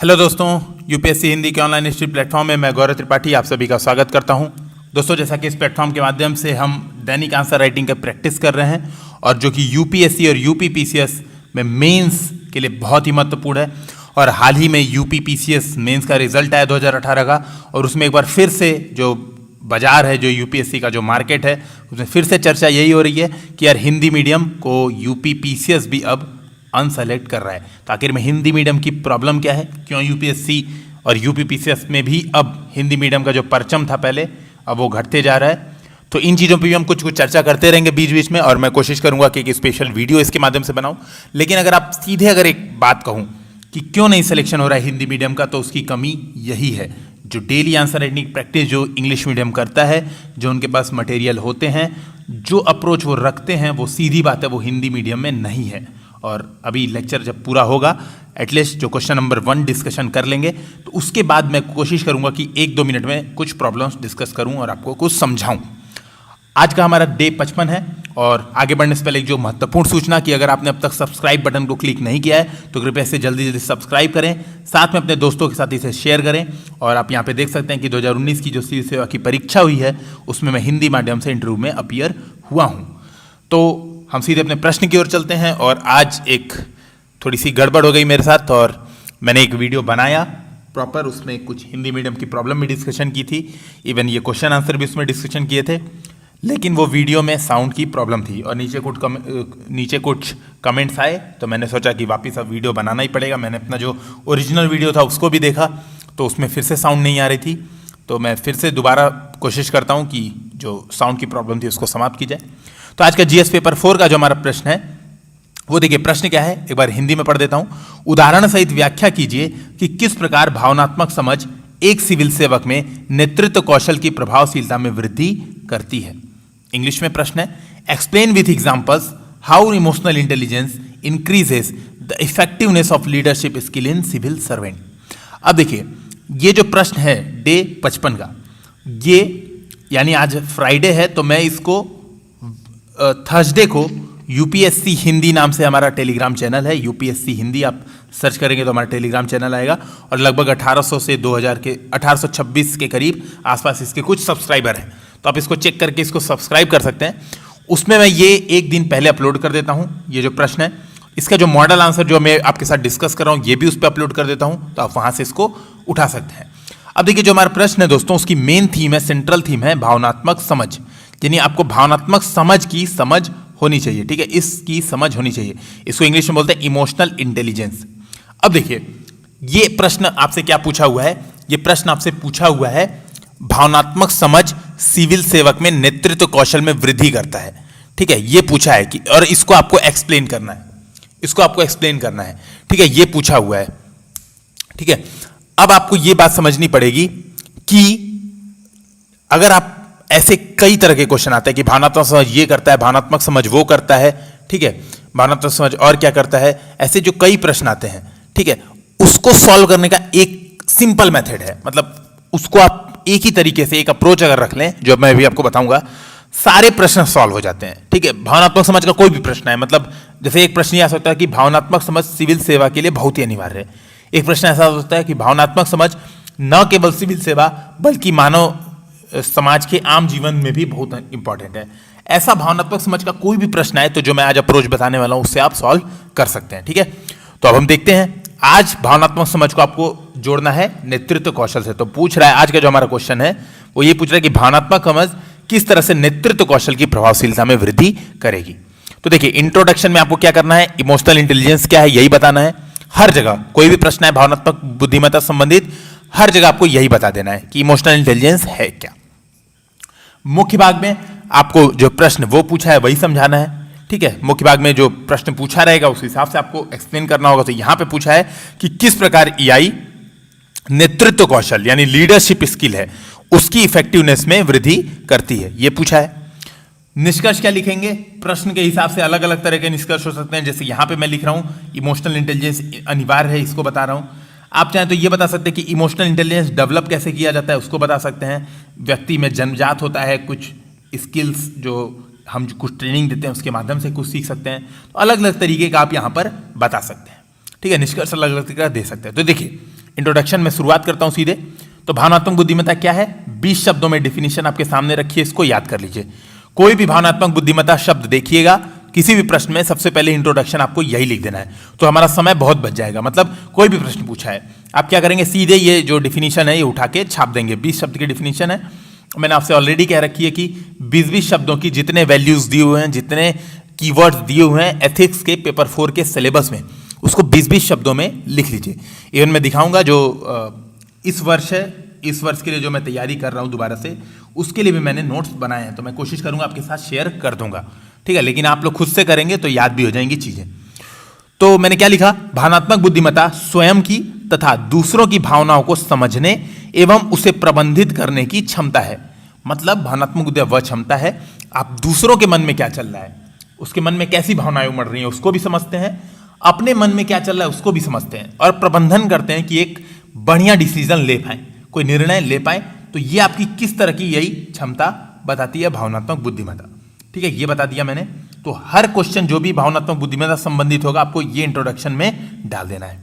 Hello दोस्तों, UPSC Hindi के online history platform में मैं गौरव त्रिपाठी आप सभी का स्वागत करता हूं। दोस्तों, जैसा कि इस प्लेटफॉर्म के माध्यम से हम दैनिक आंसर राइटिंग का प्रैक्टिस कर रहे हैं और जो कि यूपीएससी और यूपीपीसीएस में मेंस के लिए बहुत ही महत्वपूर्ण है। और हाल ही में यूपीपीसीएस मेंस का रिजल्ट आया 2018 का, और उसमें एक बार फिर से जो बाजार है, जो यूपीएससी का जो मार्केट है, उसमें फिर से चर्चा यही हो रही है कि यार हिंदी मीडियम को यूपीपीसीएस भी अब अनसेलेक्ट कर रहा है। तो आखिर में हिंदी मीडियम की प्रॉब्लम क्या है, क्यों यूपीएससी और यूपीपीसीएस में भी अब हिंदी मीडियम का जो परचम था पहले, अब वो घटते जा रहा है। तो इन चीज़ों पे भी हम कुछ चर्चा करते रहेंगे बीच बीच में, और मैं कोशिश करूंगा कि एक स्पेशल वीडियो इसके माध्यम से बनाऊं। लेकिन अगर आप सीधे अगर एक बात कहूं कि क्यों नहीं सिलेक्शन हो रहा है हिंदी मीडियम का, तो उसकी कमी यही है। जो डेली आंसर राइटिंग प्रैक्टिस जो इंग्लिश मीडियम करता है, जो उनके पास मटेरियल होते हैं, जो अप्रोच वो रखते हैं, वो सीधी बात है वो हिंदी मीडियम में नहीं है। और अभी लेक्चर जब पूरा होगा, एटलीस्ट जो क्वेश्चन नंबर 1 डिस्कशन कर लेंगे, तो उसके बाद मैं कोशिश करूंगा कि 1-2 मिनट में कुछ प्रॉब्लम्स डिस्कस करूं और आपको कुछ समझाऊं। आज का हमारा डे 55 है, और आगे बढ़ने से पहले एक जो महत्वपूर्ण सूचना कि अगर आपने अब तक सब्सक्राइब बटन को क्लिक नहीं किया है तो कृपया इसे जल्दी जल्दी सब्सक्राइब करें, साथ में अपने दोस्तों के साथ इसे शेयर करें। और आप यहाँ पे देख सकते हैं कि 2019 की जो सिविल सेवा की परीक्षा हुई है, उसमें मैं हिंदी माध्यम से इंटरव्यू में अपीयर हुआ हूँ। तो हम सीधे अपने प्रश्न की ओर चलते हैं। और आज एक थोड़ी सी गड़बड़ हो गई मेरे साथ, और मैंने एक वीडियो बनाया प्रॉपर, उसमें कुछ हिंदी मीडियम की प्रॉब्लम भी डिस्कशन की थी, इवन ये क्वेश्चन आंसर भी उसमें डिस्कशन किए थे। लेकिन वो वीडियो में साउंड की प्रॉब्लम थी और नीचे कुछ कमेंट्स आए, तो मैंने सोचा कि वापस अब वीडियो बनाना ही पड़ेगा। मैंने अपना जो ओरिजिनल वीडियो था उसको भी देखा, तो उसमें फिर से साउंड नहीं आ रही थी। तो मैं फिर से दोबारा कोशिश करता हूँ कि जो साउंड की प्रॉब्लम थी उसको समाप्त की जाए। तो आज का जीएस पेपर 4 का जो हमारा प्रश्न है, वो देखिए प्रश्न क्या है, एक बार हिंदी में पढ़ देता हूं। उदाहरण सहित व्याख्या कीजिए कि किस प्रकार भावनात्मक समझ एक सिविल सेवक में नेतृत्व कौशल की प्रभावशीलता में वृद्धि करती है। इंग्लिश में प्रश्न है, explain with examples how emotional intelligence increases the effectiveness of leadership skill in civil servant. अब देखिए, ये जो प्रश्न है डे 55 का, ये यानी आज फ्राइडे है, तो मैं इसको थर्सडे को यूपीएससी हिंदी नाम से हमारा टेलीग्राम चैनल है, यूपीएससी हिंदी आप सर्च करेंगे तो हमारा टेलीग्राम चैनल आएगा, और लगभग 1800 से 2000 के 1826 के करीब आसपास इसके कुछ सब्सक्राइबर हैं। तो आप इसको चेक करके इसको सब्सक्राइब कर सकते हैं। उसमें मैं ये एक दिन पहले अपलोड कर देता हूँ, ये जो प्रश्न है इसका जो मॉडल आंसर जो मैं आपके साथ डिस्कस कर रहा हूँ, ये भी उस पर अपलोड कर देता हूँ, तो आप वहाँ से इसको उठा सकते हैं। अब देखिए, जो हमारा प्रश्न है दोस्तों, उसकी मेन थीम है, सेंट्रल थीम है भावनात्मक समझ, यानी आपको भावनात्मक समझ की समझ होनी चाहिए। ठीक है, इसकी समझ होनी चाहिए। इसको इंग्लिश में बोलते हैं इमोशनल इंटेलिजेंस। अब देखिए, ये प्रश्न आपसे क्या पूछा हुआ है, ये प्रश्न आपसे पूछा हुआ है भावनात्मक समझ सिविल सेवक में नेतृत्व कौशल में वृद्धि करता है। ठीक है, ये पूछा है कि, और इसको आपको एक्सप्लेन करना है, इसको आपको एक्सप्लेन करना है। ठीक है, ये पूछा हुआ है। ठीक है, अब आपको ये बात समझनी पड़ेगी कि अगर आप ऐसे कई तरह के क्वेश्चन आते हैं कि भावनात्मक समझ ये करता है, भावनात्मक समझ वो करता है, ठीक है, भावनात्मक समझ और क्या करता है, ऐसे जो कई प्रश्न आते हैं, ठीक है, उसको सॉल्व करने का एक सिंपल मेथड है। मतलब उसको आप एक ही तरीके से एक अप्रोच अगर रख लें, जो मैं भी आपको बताऊंगा, सारे प्रश्न सॉल्व हो जाते हैं। ठीक है, भावनात्मक समझ का कोई भी प्रश्न है, मतलब जैसे एक प्रश्न यह आ सकता है कि भावनात्मक समझ सिविल सेवा के लिए बहुत ही अनिवार्य है। एक प्रश्न ऐसा हो सकता है कि भावनात्मक समझ न केवल सिविल सेवा बल्कि मानव समाज के आम जीवन में भी बहुत इंपॉर्टेंट है। ऐसा भावनात्मक समझ का कोई भी प्रश्न है, तो जो मैं आज अप्रोच बताने वाला हूं उससे आप सॉल्व कर सकते हैं। ठीक है, तो अब हम देखते हैं, आज भावनात्मक समझ को आपको जोड़ना है नेतृत्व कौशल से। तो पूछ रहा है, आज का जो हमारा क्वेश्चन है वो ये पूछ रहा है कि भावनात्मक समझ किस तरह से नेतृत्व कौशल की प्रभावशीलता में वृद्धि करेगी। तो देखिए, इंट्रोडक्शन में आपको क्या करना है, इमोशनल इंटेलिजेंस क्या है यही बताना है। हर जगह कोई भी प्रश्न है भावनात्मक बुद्धिमत्ता संबंधित, हर जगह आपको यही बता देना है कि इमोशनल इंटेलिजेंस है क्या। मुख्य भाग में आपको जो प्रश्न वो पूछा है वही समझाना है। ठीक है, मुख्य भाग में जो प्रश्न पूछा रहेगा उस हिसाब से आपको एक्सप्लेन करना होगा। तो यहां पे पूछा है कि किस प्रकार ईआई नेतृत्व कौशल यानी लीडरशिप स्किल है उसकी इफेक्टिवनेस में वृद्धि करती है, ये पूछा है। निष्कर्ष क्या लिखेंगे, प्रश्न के हिसाब से अलग अलग तरह के निष्कर्ष हो सकते हैं। जैसे यहां पे मैं लिख रहा हूं इमोशनल इंटेलिजेंस अनिवार्य है, इसको बता रहा हूं। आप चाहें तो ये बता सकते हैं कि इमोशनल इंटेलिजेंस डेवलप कैसे किया जाता है, उसको बता सकते हैं। व्यक्ति में जन्मजात होता है, कुछ स्किल्स जो हम कुछ ट्रेनिंग देते हैं उसके माध्यम से कुछ सीख सकते हैं। तो अलग अलग तरीके का आप यहाँ पर बता सकते हैं। ठीक है, निष्कर्ष अलग अलग तरीके का दे सकते हैं। तो देखिए, इंट्रोडक्शन में शुरुआत करता हूं सीधे। तो भावनात्मक बुद्धिमत्ता क्या है, 20 शब्दों में डिफिनीशन आपके सामने रखिए, इसको याद कर लीजिए। कोई भी भावनात्मक बुद्धिमत्ता शब्द देखिएगा किसी भी प्रश्न में, सबसे पहले इंट्रोडक्शन आपको यही लिख देना है, तो हमारा समय बहुत बच जाएगा। मतलब कोई भी प्रश्न पूछा है, आप क्या करेंगे, सीधे ये जो डिफिनीशन है ये उठा के छाप देंगे। 20 शब्द की डिफिनीशन है, मैंने आपसे ऑलरेडी कह रखी है कि 20-20 शब्दों की जितने वैल्यूज दिए हुए हैं, जितने कीवर्ड्स दिए हुए हैं एथिक्स के पेपर 4 के सिलेबस में, उसको 20-20 शब्दों में लिख लीजिए। इवन मैं दिखाऊंगा जो इस वर्ष है, इस वर्ष के लिए जो मैं तैयारी कर रहा हूं दोबारा से, उसके लिए भी मैंने नोट्स बनाए हैं, तो मैं कोशिश करूंगा आपके साथ शेयर कर दूंगा, ठीक है। लेकिन आप लोग खुद से करेंगे तो याद भी हो जाएंगी चीजें। तो मैंने क्या लिखा, भावनात्मक बुद्धिमत्ता स्वयं की तथा दूसरों की भावनाओं को समझने एवं उसे प्रबंधित करने की क्षमता है। मतलब भावनात्मक बुद्धिमत्ता वह क्षमता है, आप दूसरों के मन में क्या चल रहा है, उसके मन में कैसी भावनाएं उमड़ रही हैं उसको भी समझते हैं, अपने मन में क्या चल रहा है उसको भी समझते हैं, और प्रबंधन करते हैं कि एक बढ़िया डिसीजन ले पाए, कोई निर्णय ले पाए। तो ये आपकी किस तरह की यही क्षमता बताती है भावनात्मक बुद्धिमत्ता, ठीक है। ये बता दिया मैंने। तो हर क्वेश्चन जो भी भावनात्मक बुद्धिमत्ता संबंधित होगा आपको ये इंट्रोडक्शन में डाल देना है।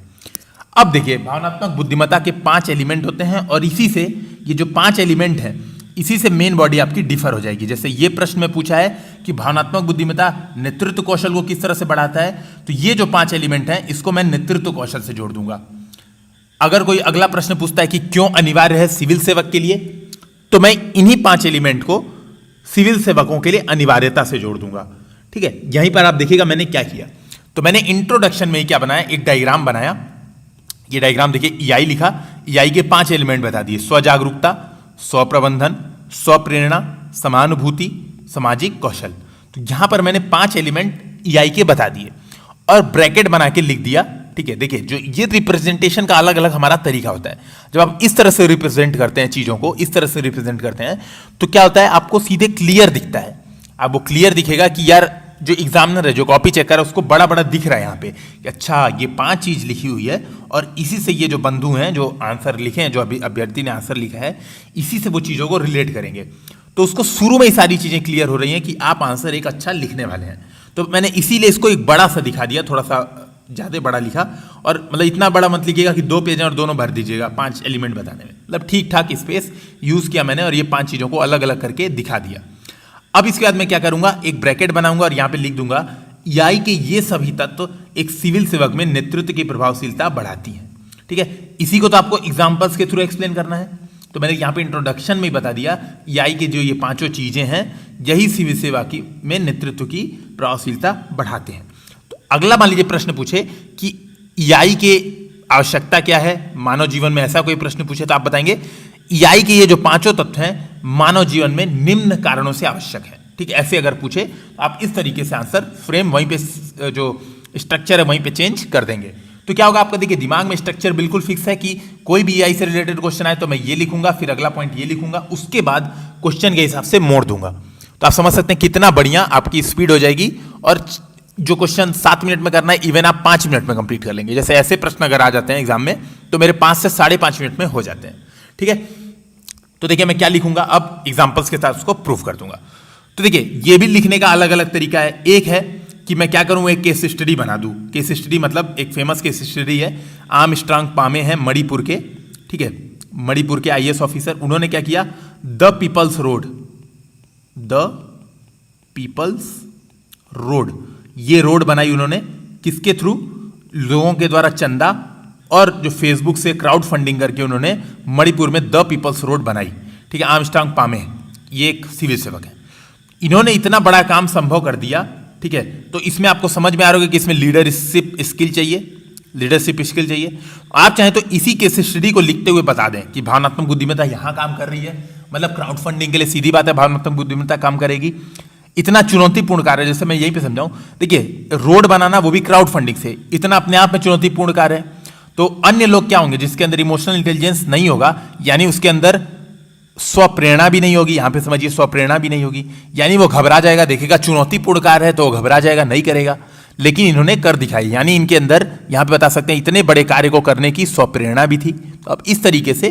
अब देखिए, भावनात्मक बुद्धिमत्ता के 5 एलिमेंट होते हैं, और इसी से ये जो 5 एलिमेंट हैं, इसी से मेन बॉडी आपकी डिफर हो जाएगी। जैसे ये प्रश्न में पूछा है कि भावनात्मक बुद्धिमत्ता नेतृत्व कौशल को किस तरह से बढ़ाता है, तो ये जो 5 एलिमेंट हैं इसको मैं नेतृत्व कौशल से जोड़ दूंगा। अगर कोई अगला प्रश्न पूछता है कि क्यों अनिवार्य है सिविल सेवक के लिए, तो मैं इन्हीं 5 एलिमेंट को सिविल सेवकों के लिए अनिवार्यता से जोड़ दूंगा, ठीक है। यहीं पर आप देखिएगा मैंने क्या किया। तो मैंने इंट्रोडक्शन में ही क्या बनाया, एक डायग्राम बनाया। ये डायग्राम देखिए, EI लिखा, EI के 5 एलिमेंट बता दिए, स्वजागरूकता, स्वप्रबंधन, स्वप्रेरणा, समानुभूति, सामाजिक कौशल। तो यहां पर मैंने 5 एलिमेंट EI के बता दिए और ब्रैकेट बना के लिख दिया, ठीक है। देखिए, जो ये रिप्रेजेंटेशन का अलग अलग हमारा तरीका होता है। जब आप इस तरह से रिप्रेजेंट करते हैं चीजों को, इस तरह से रिप्रेजेंट करते हैं, तो क्या होता है, आपको सीधे क्लियर दिखता है। आपको क्लियर दिखेगा कि यार जो एग्जामिनर है, जो कॉपी चेक कर रहा है, उसको बड़ा बड़ा दिख रहा है यहाँ पे कि अच्छा ये 5 चीज लिखी हुई है, और इसी से ये जो बंधु हैं जो आंसर लिखे हैं, जो अभी अभ्यर्थी ने आंसर लिखा है, इसी से वो चीजों को रिलेट करेंगे। तो उसको शुरू में ही सारी चीजें क्लियर हो रही हैं कि आप आंसर एक अच्छा लिखने वाले हैं। तो मैंने इसीलिए इसको एक बड़ा सा दिखा दिया, थोड़ा सा ज़्यादा बड़ा लिखा, और मतलब इतना बड़ा मत लिखिएगा कि 2 पेज हैं और दोनों भर दीजिएगा 5 एलिमेंट बताने में। मतलब ठीक ठाक स्पेस यूज़ किया मैंने, और ये 5 चीज़ों को अलग अलग करके दिखा दिया। अब इसके बाद मैं क्या करूंगा, एक ब्रैकेट बनाऊंगा और यहाँ पे लिख दूंगा EI के ये सभी तत्व एक सिविल सेवक में नेतृत्व की प्रभावशीलता बढ़ाती है, ठीक है। इसी को तो आपको एग्जाम्पल्स के थ्रू एक्सप्लेन करना है। तो मैंने यहाँ पे इंट्रोडक्शन में ही बता दिया, EI के जो ये 5 चीजें हैं, यही सिविल सेवा की में नेतृत्व की प्रभावशीलता बढ़ाते हैं। अगला मान लीजिए प्रश्न पूछे कि EI के आवश्यकता क्या है मानव जीवन में, ऐसा कोई प्रश्न पूछे तो आप बताएंगे EI के ये जो 5 तत्व हैं मानव जीवन में निम्न कारणों से आवश्यक है, ठीक है। ऐसे अगर पूछे तो आप इस तरीके से आंसर फ्रेम वहीं पे जो स्ट्रक्चर है वहीं पे चेंज कर देंगे। तो क्या होगा आपका, देखिए दिमाग में स्ट्रक्चर बिल्कुल फिक्स है कि कोई भी EI से रिलेटेड क्वेश्चन आए तो मैं ये लिखूंगा, फिर अगला पॉइंट ये लिखूंगा, उसके बाद क्वेश्चन के हिसाब से मोड़ दूंगा। तो आप समझ सकते हैं कितना बढ़िया आपकी स्पीड हो जाएगी, और जो क्वेश्चन 7 मिनट में करना है इवन आप 5 मिनट में कंप्लीट कर लेंगे। जैसे ऐसे प्रश्न अगर आ जाते हैं एग्जाम में तो मेरे 5 से 5.5 मिनट में हो जाते हैं, ठीक है। तो देखिए मैं क्या लिखूंगा, अब एग्जांपल्स के साथ उसको प्रूफ कर दूंगा। तो देखिए ये भी लिखने का अलग अलग तरीका है। एक है कि मैं क्या करूं, एक केस स्टडी बना दूं। केस स्टडी मतलब एक फेमस केस स्टडी है, आर्मस्ट्रांग पामे हैं मणिपुर के, ठीक है, मणिपुर के IAS ऑफिसर। उन्होंने क्या किया, द पीपल्स रोड, ये रोड बनाई उन्होंने, किसके थ्रू, लोगों के द्वारा चंदा और जो फेसबुक से क्राउड फंडिंग करके उन्होंने मणिपुर में द पीपल्स रोड बनाई, ठीक है। आर्मस्ट्रांग पामे ये एक सिविल सेवक है, इन्होंने इतना बड़ा काम संभव कर दिया, ठीक है। तो इसमें आपको समझ में आ रहा है कि इसमें लीडरशिप स्किल चाहिए। आप चाहें तो इसी केस स्टडी को लिखते हुए बता दें कि भावनात्मक बुद्धिमत्ता यहां काम कर रही है, मतलब क्राउड फंडिंग के लिए सीधी बात है भावनात्मक बुद्धिमत्ता काम करेगी। इतना चुनौतीपूर्ण कार्य, जैसे मैं यहीं पे समझाऊं, देखिए रोड बनाना वो भी क्राउड फंडिंग से, इतना अपने आप में चुनौतीपूर्ण कार्य है। तो अन्य लोग क्या होंगे जिसके अंदर इमोशनल इंटेलिजेंस नहीं होगा, यानी उसके अंदर स्वप्रेरणा भी नहीं होगी, यहां पे समझिए स्वप्रेरणा भी नहीं होगी, यानी वो घबरा जाएगा, देखेगा चुनौतीपूर्ण कार्य है तो वो घबरा जाएगा, नहीं करेगा। लेकिन इन्होंने कर दिखाई, यानी इनके अंदर यहां पे बता सकते हैं इतने बड़े कार्य को करने की स्वप्रेरणा भी थी। तो अब इस तरीके से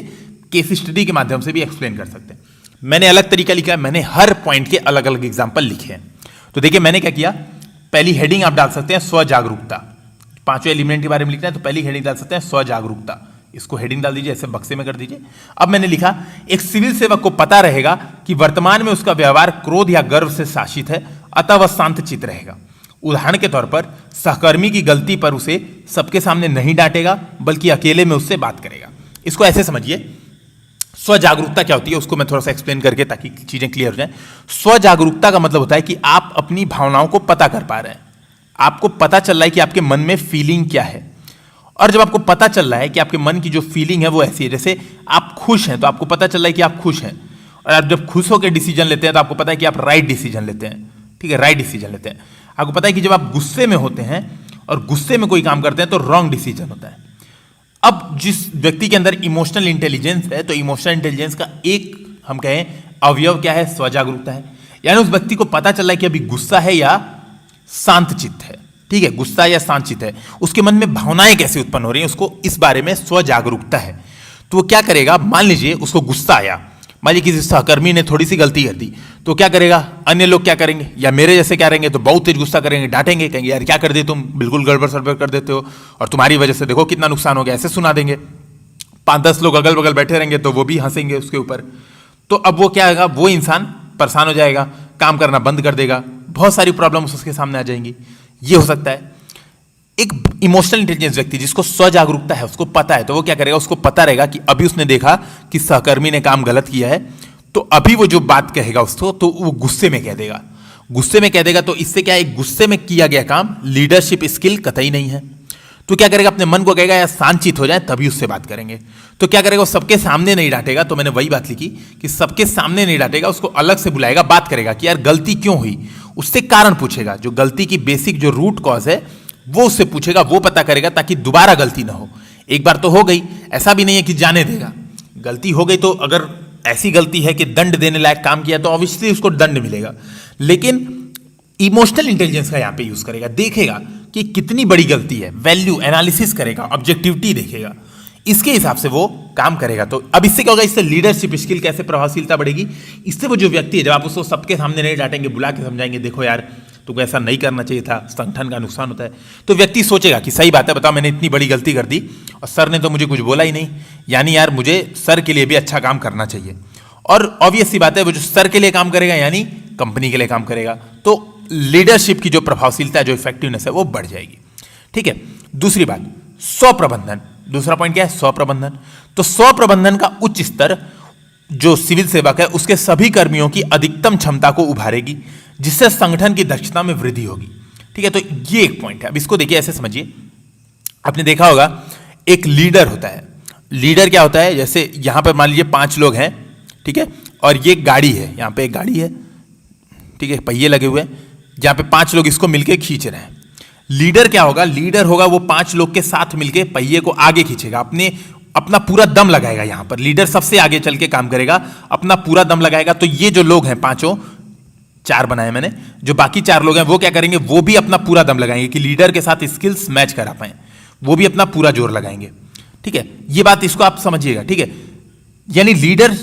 केस स्टडी के माध्यम से भी एक्सप्लेन कर सकते हैं। मैंने अलग तरीका लिखा है, मैंने हर पॉइंट के अलग अलग एग्जाम्पल लिखे हैं। तो देखिए मैंने क्या किया, पहली हेडिंग आप डाल सकते हैं स्वजागरूकता, 5वें एलिमेंट के बारे में लिखना है तो पहली हेडिंग डाल सकते हैं स्वजागरूकता, इसको हेडिंग डाल दीजिए, ऐसे बक्से में कर दीजिए। अब मैंने लिखा, एक सिविल सेवक को पता रहेगा कि वर्तमान में उसका व्यवहार क्रोध या गर्व से शासित है, अतः वह शांतचित्त रहेगा। उदाहरण के तौर पर सहकर्मी की गलती पर उसे सबके सामने नहीं डांटेगा, बल्कि अकेले में उससे बात करेगा। इसको ऐसे समझिए, स्व जागरूकता क्या होती है उसको मैं थोड़ा सा एक्सप्लेन करके ताकि चीजें क्लियर हो जाए। स्व जागरूकता का मतलब होता है कि आप अपनी भावनाओं को पता कर पा रहे हैं, आपको पता चल रहा है कि आपके मन में फीलिंग क्या है। और जब आपको पता चल रहा है कि आपके मन की जो फीलिंग है वो ऐसी है, जैसे आप खुश हैं तो आपको पता चल रहा है कि आप खुश हैं, और आप जब खुश होकर डिसीजन लेते हैं तो आपको पता है कि आप राइट डिसीजन लेते हैं। ठीक है, राइट डिसीजन लेते हैं। आपको पता है कि जब आप गुस्से में होते हैं और गुस्से में कोई काम करते हैं तो रॉन्ग डिसीजन होता है। अब जिस व्यक्ति के अंदर इमोशनल इंटेलिजेंस है, तो इमोशनल इंटेलिजेंस का एक हम कहें अवयव क्या है, स्वजागरूकता है। यानी उस व्यक्ति को पता चल रहा है कि अभी गुस्सा है या शांत चित्त है। ठीक है, गुस्सा या शांत चित्त है, उसके मन में भावनाएं कैसे उत्पन्न हो रही हैं, उसको इस बारे में स्वजागरूकता है। तो वो क्या करेगा, मान लीजिए उसको गुस्सा आया, मान लीजिए किसी सहकर्मी ने थोड़ी सी गलती कर दी, तो क्या करेगा, अन्य लोग क्या करेंगे, या मेरे जैसे क्या करेंगे, तो बहुत तेज गुस्सा करेंगे, डांटेंगे, कहेंगे यार क्या कर दिए तुम, बिल्कुल गड़बड़ सड़बड़ कर देते हो, और तुम्हारी वजह से देखो कितना नुकसान हो गया, ऐसे सुना देंगे। 5-10 लोग अगल बगल बैठे रहेंगे तो वो भी हंसेंगे उसके ऊपर। तो अब वो क्या होगा, वो इंसान परेशान हो जाएगा, काम करना बंद कर देगा, बहुत सारी प्रॉब्लम्स उसके सामने आ जाएंगी। ये हो सकता है। एक इमोशनल इंटेलिजेंस व्यक्ति जिसको स्वजागरूकता है, उसको पता है, तो वो क्या करेगा, उसको पता रहेगा कि अभी उसने देखा कि सहकर्मी ने काम गलत किया है, तो अभी वो जो बात कहेगा उसको, तो वो गुस्से में कह देगा। गुस्से में कह देगा तो इससे क्या है, गुस्से में किया गया काम लीडरशिप स्किल कतई नहीं है। तो क्या करेगा, अपने मन को कहेगा यार शांतचित्त हो जाए तभी उससे बात करेंगे। तो क्या करेगा, वो सबके सामने नहीं डांटेगा। तो मैंने वही बात लिखी कि सबके सामने नहीं डांटेगा, उसको अलग से बुलाएगा, बात करेगा कि यार गलती क्यों हुई, उससे कारण पूछेगा, जो गलती की बेसिक जो रूट कॉज है वो उससे पूछेगा, वो पता करेगा ताकि दोबारा गलती ना हो। एक बार तो हो गई, ऐसा भी नहीं है कि जाने देगा, गलती हो गई तो अगर ऐसी गलती है कि दंड देने लायक काम किया तो ऑब्वियसली उसको दंड मिलेगा। लेकिन इमोशनल इंटेलिजेंस का यहां पे यूज करेगा, देखेगा कि कितनी बड़ी गलती है, वैल्यू एनालिसिस करेगा, ऑब्जेक्टिविटी देखेगा, इसके हिसाब से वो काम करेगा। तो अब इससे क्या होगा, इससे लीडरशिप स्किल कैसे प्रभावशीलता बढ़ेगी, इससे वो जो व्यक्ति है, जब आप उसको सबके सामने नहीं डांटेंगे, बुला के समझाएंगे, देखो यार तुमको ऐसा नहीं करना चाहिए था, संगठन का नुकसान होता है, तो व्यक्ति सोचेगा कि सही बात है, बताओ मैंने इतनी बड़ी गलती कर दी और सर ने तो मुझे कुछ बोला ही नहीं, यानी यार मुझे सर के लिए भी अच्छा काम करना चाहिए। और ऑब्वियस सी बात है, वो जो सर के लिए काम करेगा यानी कंपनी के लिए काम करेगा, तो लीडरशिप की जो प्रभावशीलता है, जो इफेक्टिवनेस है, वो बढ़ जाएगी। ठीक है, दूसरी बात, स्वप्रबंधन। दूसरा पॉइंट क्या है, स्वप्रबंधन। तो स्वप्रबंधन का उच्च स्तर जो सिविल सेवक है उसके सभी कर्मियों की अधिकतम क्षमता को उभारेगी, जिससे संगठन की दक्षता में वृद्धि होगी। ठीक है, तो ये एक पॉइंट है। अब इसको देखिए, ऐसे समझिए, आपने देखा होगा एक लीडर होता है। लीडर क्या होता है, जैसे यहां पर मान लीजिए 5 लोग हैं, ठीक है, और ये गाड़ी है, यहां पे एक गाड़ी है, ठीक है, पहिए लगे हुए हैं, जहां पे 5 लोग इसको मिलके खींच रहे हैं। लीडर क्या होगा, लीडर होगा वो 5 लोग के साथ मिलके पहिए को आगे खींचेगा, अपना पूरा दम लगाएगा। यहां पर लीडर सबसे आगे चल के काम करेगा, अपना पूरा दम लगाएगा। तो ये जो लोग हैं पांचों, 4 बनाए मैंने, जो बाकी 4 लोग हैं वो क्या करेंगे, वो भी अपना पूरा दम लगाएंगे कि लीडर के साथ स्किल्स मैच करा पाए, वो भी अपना पूरा जोर लगाएंगे। ठीक है, ये बात इसको आप समझिएगा। ठीक है, यानी लीडर